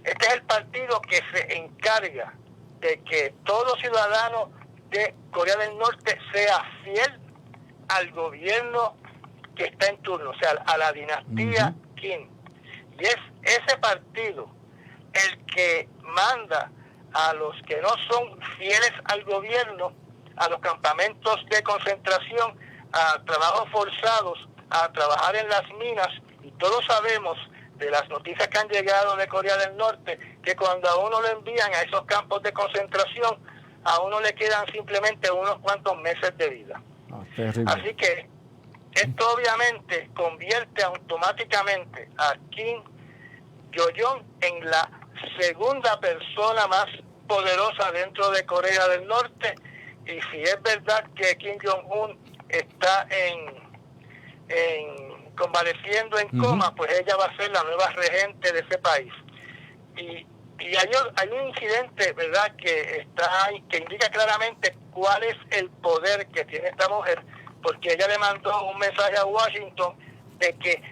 [SPEAKER 3] Este es el partido que se encarga de que todo ciudadano de Corea del Norte sea fiel al gobierno que está en turno, o sea, a la dinastía Kim. Y es ese partido el que manda a los que no son fieles al gobierno a los campamentos de concentración, a trabajos forzados, a trabajar en las minas. Y todos sabemos de las noticias que han llegado de Corea del Norte, que cuando a uno lo envían a esos campos de concentración, a uno le quedan simplemente unos cuantos meses de vida. Así que esto obviamente convierte automáticamente a Kim Jong-un en la segunda persona más poderosa dentro de Corea del Norte. Y si es verdad que Kim Jong-un está convaleciendo en coma, pues ella va a ser la nueva regente de ese país. Y hay un incidente, ¿verdad?, que indica claramente cuál es el poder que tiene esta mujer, porque ella le mandó un mensaje a Washington de que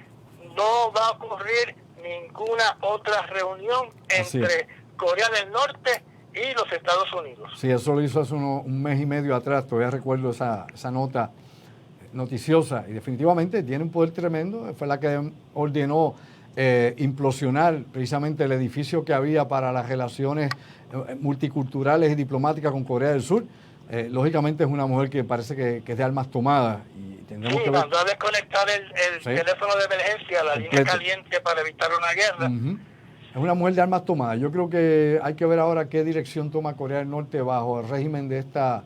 [SPEAKER 3] no va a ocurrir ninguna otra reunión entre Corea del Norte y los Estados Unidos.
[SPEAKER 2] Sí, eso lo hizo hace un mes y medio atrás, todavía recuerdo esa nota noticiosa, y definitivamente tiene un poder tremendo. Fue la que ordenó implosionar precisamente el edificio que había para las relaciones multiculturales y diplomáticas con Corea del Sur. Lógicamente es una mujer que parece que es de armas tomadas. Y tendremos que ver.
[SPEAKER 3] Mandó a desconectar el teléfono de emergencia, la línea caliente, para evitar una guerra.
[SPEAKER 2] Es una mujer de armas tomadas. Yo creo que hay que ver ahora qué dirección toma Corea del Norte bajo el régimen de esta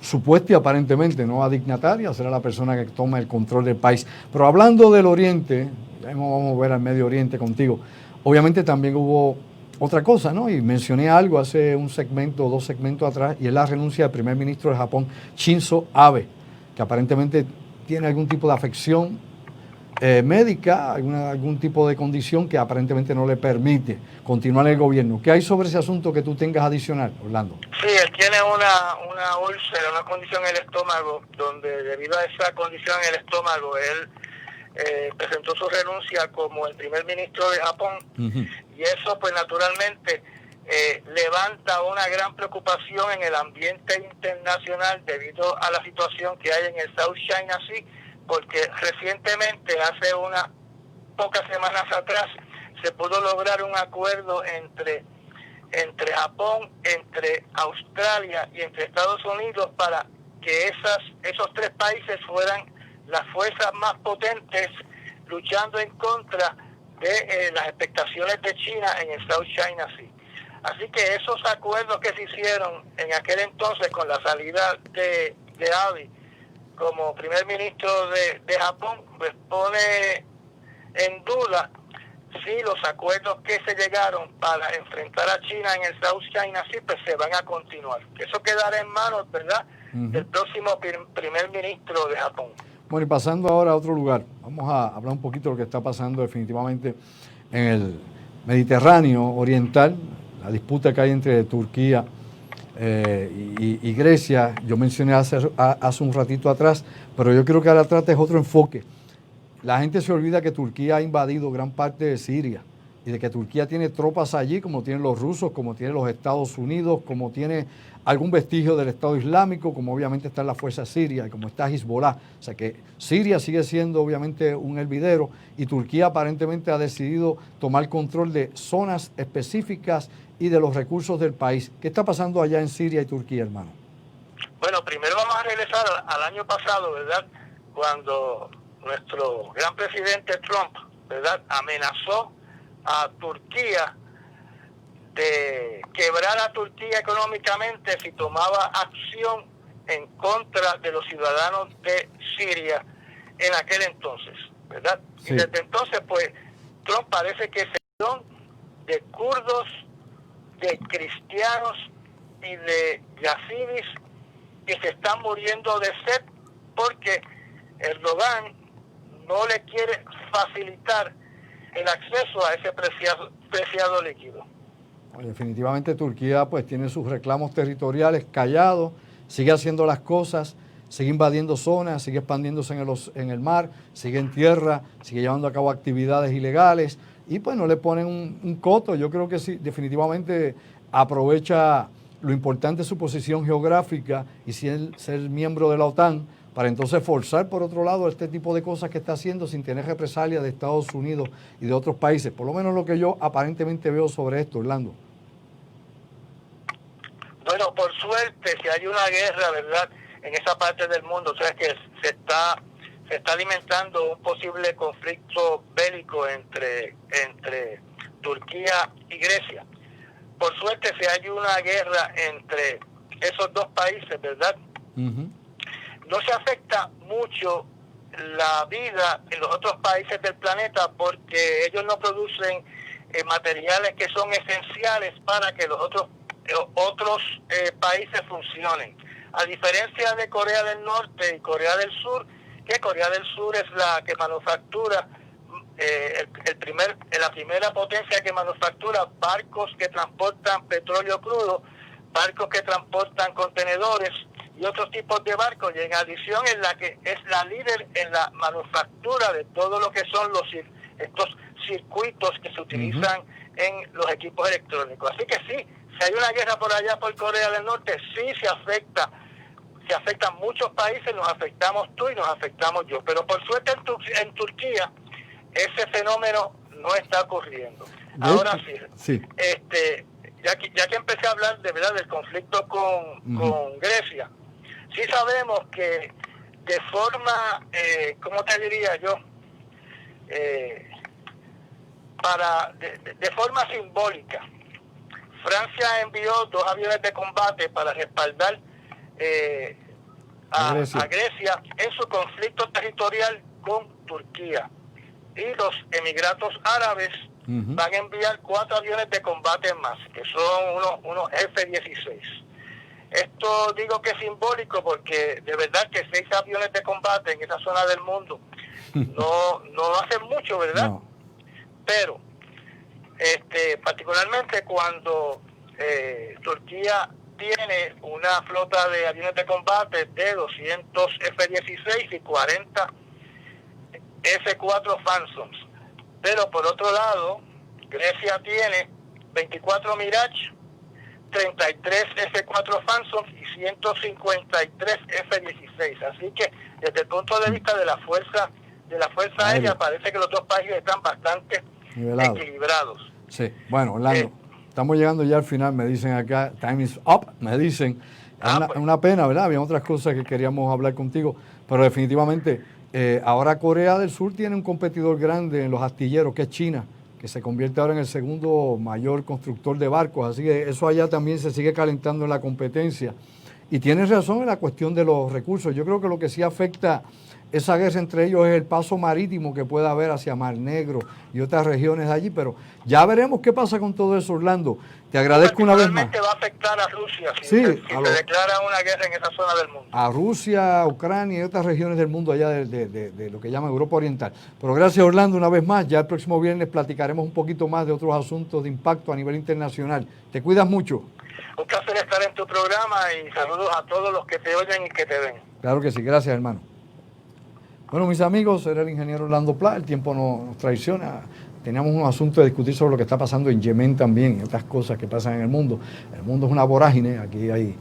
[SPEAKER 2] supuesta y aparentemente nueva dignataria. Será la persona que toma el control del país. Pero hablando del Oriente, ya vamos a ver al Medio Oriente contigo. Obviamente también hubo otra cosa, ¿no? Y mencioné algo hace un segmento o dos segmentos atrás, y es la renuncia del primer ministro de Japón, Shinzo Abe, que aparentemente tiene algún tipo de afección médica, algún tipo de condición que aparentemente no le permite continuar en el gobierno. ¿Qué hay sobre ese asunto que tú tengas adicional, Orlando?
[SPEAKER 3] Sí, él tiene una úlcera, una condición en el estómago, donde debido a esa condición en el estómago, él presentó su renuncia como el primer ministro de Japón. Y eso pues naturalmente levanta una gran preocupación en el ambiente internacional debido a la situación que hay en el South China Sea, porque recientemente, hace unas pocas semanas atrás, se pudo lograr un acuerdo entre Japón, entre Australia y entre Estados Unidos para que esos tres países fueran las fuerzas más potentes luchando en contra de las expectaciones de China en el South China Sea. Así que esos acuerdos que se hicieron en aquel entonces con la salida de Abe como primer ministro de Japón, pues pone en duda si los acuerdos que se llegaron para enfrentar a China en el South China Sea pues se van a continuar. Eso quedará en manos, ¿verdad?, del próximo primer ministro de Japón.
[SPEAKER 2] Bueno, y pasando ahora a otro lugar, vamos a hablar un poquito de lo que está pasando definitivamente en el Mediterráneo oriental, la disputa que hay entre Turquía y Grecia. Yo mencioné hace un ratito atrás, pero yo creo que ahora trates otro enfoque. La gente se olvida que Turquía ha invadido gran parte de Siria y de que Turquía tiene tropas allí, como tienen los rusos, como tienen los Estados Unidos, como tiene algún vestigio del Estado Islámico, como obviamente está en la fuerza siria y como está Hezbollah. O sea que Siria sigue siendo obviamente un hervidero y Turquía aparentemente ha decidido tomar control de zonas específicas y de los recursos del país. ¿Qué está pasando allá en Siria y Turquía, hermano?
[SPEAKER 3] Bueno, primero vamos a regresar al año pasado, ¿verdad?, cuando nuestro gran presidente Trump, ¿verdad?, amenazó a Turquía de quebrar a Turquía económicamente si tomaba acción en contra de los ciudadanos de Siria en aquel entonces, ¿verdad? Sí. Y desde entonces, pues, Trump parece que se dio de kurdos, de cristianos y de yazidis que se están muriendo de sed porque Erdogan no le quiere facilitar el acceso a ese preciado líquido.
[SPEAKER 2] Definitivamente Turquía pues tiene sus reclamos territoriales callados, sigue haciendo las cosas, sigue invadiendo zonas, sigue expandiéndose en el mar, sigue en tierra, sigue llevando a cabo actividades ilegales y pues no le ponen un coto. Yo creo que sí, definitivamente aprovecha lo importante de su posición geográfica y ser miembro de la OTAN para entonces forzar por otro lado este tipo de cosas que está haciendo sin tener represalias de Estados Unidos y de otros países. Por lo menos lo que yo aparentemente veo sobre esto, Orlando.
[SPEAKER 3] Bueno, por suerte, si hay una guerra, ¿verdad?, en esa parte del mundo, o sea que se está alimentando un posible conflicto bélico entre Turquía y Grecia. Por suerte, si hay una guerra entre esos dos países, ¿verdad?, no se afecta mucho la vida en los otros países del planeta porque ellos no producen materiales que son esenciales para que los otros países funcionen. A diferencia de Corea del Norte y Corea del Sur, que Corea del Sur es la que manufactura, la primera potencia que manufactura barcos que transportan petróleo crudo, barcos que transportan contenedores y otros tipos de barcos, y en adición es la que es la líder en la manufactura de todo lo que son estos circuitos que se utilizan en los equipos electrónicos. Así que sí, si hay una guerra por allá por Corea del Norte, sí se afectan muchos países, nos afectamos tú y nos afectamos yo, pero por suerte en Turquía ese fenómeno no está ocurriendo. Ahora sí. Ya que empecé a hablar de verdad del conflicto con Grecia, sí sabemos que de forma, ¿cómo te diría yo? De forma simbólica, Francia envió 2 aviones de combate para respaldar a Grecia en su conflicto territorial con Turquía. Y los Emiratos Árabes van a enviar 4 aviones de combate más, que son unos F-16. Esto digo que es simbólico porque de verdad que 6 aviones de combate en esa zona del mundo no hacen mucho, ¿verdad? No. Pero particularmente cuando Turquía tiene una flota de aviones de combate de 200 F-16 y 40 F-4 Phantoms. Pero por otro lado, Grecia tiene 24 Mirage, 33 F-4 Phantom y 153 F-16. Así que desde el punto de vista de la fuerza aérea, parece que los dos países están bastante equilibrados.
[SPEAKER 2] Sí, bueno, Orlando, estamos llegando ya al final, me dicen acá, time is up, me dicen. Es una pena, ¿verdad? Había otras cosas que queríamos hablar contigo, pero definitivamente Ahora Corea del Sur tiene un competidor grande en los astilleros, que es China, que se convierte ahora en el segundo mayor constructor de barcos, así que eso allá también se sigue calentando en la competencia. Y tienes razón en la cuestión de los recursos. Yo creo que lo que sí afecta esa guerra entre ellos es el paso marítimo que pueda haber hacia Mar Negro y otras regiones de allí, pero ya veremos qué pasa con todo eso, Orlando. Te agradezco una vez más.
[SPEAKER 3] Va a afectar a Rusia si
[SPEAKER 2] Sí,
[SPEAKER 3] se declara una guerra en esa zona del mundo.
[SPEAKER 2] A Rusia, Ucrania y otras regiones del mundo allá de lo que llaman Europa Oriental. Pero gracias, Orlando, una vez más. Ya el próximo viernes platicaremos un poquito más de otros asuntos de impacto a nivel internacional. Te cuidas mucho.
[SPEAKER 3] Un placer estar en tu programa y saludos a todos los que te oyen y que te ven.
[SPEAKER 2] Claro que sí, gracias, hermano. Bueno, mis amigos, era el ingeniero Orlando Pla, el tiempo nos traiciona. Teníamos un asunto de discutir sobre lo que está pasando en Yemen también y otras cosas que pasan en el mundo. El mundo es una vorágine, aquí hay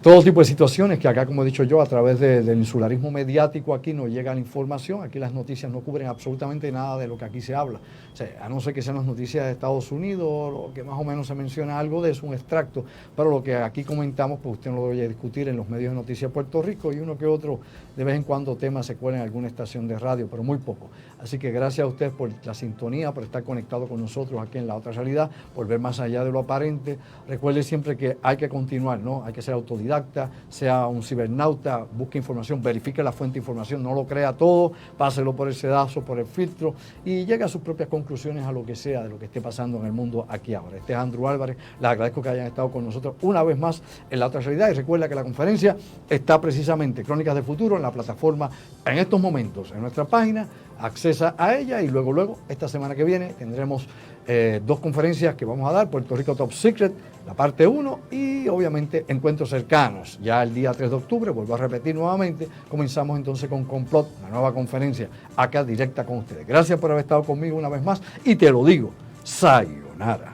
[SPEAKER 2] todo tipo de situaciones que acá, como he dicho yo, a través del insularismo mediático aquí nos llega la información. Aquí las noticias no cubren absolutamente nada de lo que aquí se habla. O sea, a no ser que sean las noticias de Estados Unidos, lo que más o menos se menciona algo de eso, un extracto, pero lo que aquí comentamos, pues usted no lo debe discutir en los medios de noticias de Puerto Rico y uno que otro, de vez en cuando temas se cuelan en alguna estación de radio, pero muy poco. Así que gracias a ustedes por la sintonía, por estar conectado con nosotros aquí en La Otra Realidad, por ver más allá de lo aparente. Recuerde siempre que hay que continuar, ¿no? Hay que ser autodidacta, sea un cibernauta, busque información, verifique la fuente de información, no lo crea todo, páselo por el sedazo, por el filtro y llegue a sus propias conclusiones a lo que sea de lo que esté pasando en el mundo aquí ahora. Este es Andrew Álvarez, les agradezco que hayan estado con nosotros una vez más en La Otra Realidad y recuerda que la conferencia está precisamente Crónicas del Futuro en la plataforma en estos momentos, en nuestra página, accesa a ella y luego, esta semana que viene tendremos 2 conferencias que vamos a dar, Puerto Rico Top Secret, la parte 1 y obviamente Encuentros Cercanos. Ya el día 3 de octubre, vuelvo a repetir nuevamente, comenzamos entonces con Complot, una nueva conferencia acá directa con ustedes. Gracias por haber estado conmigo una vez más y te lo digo, sayonara.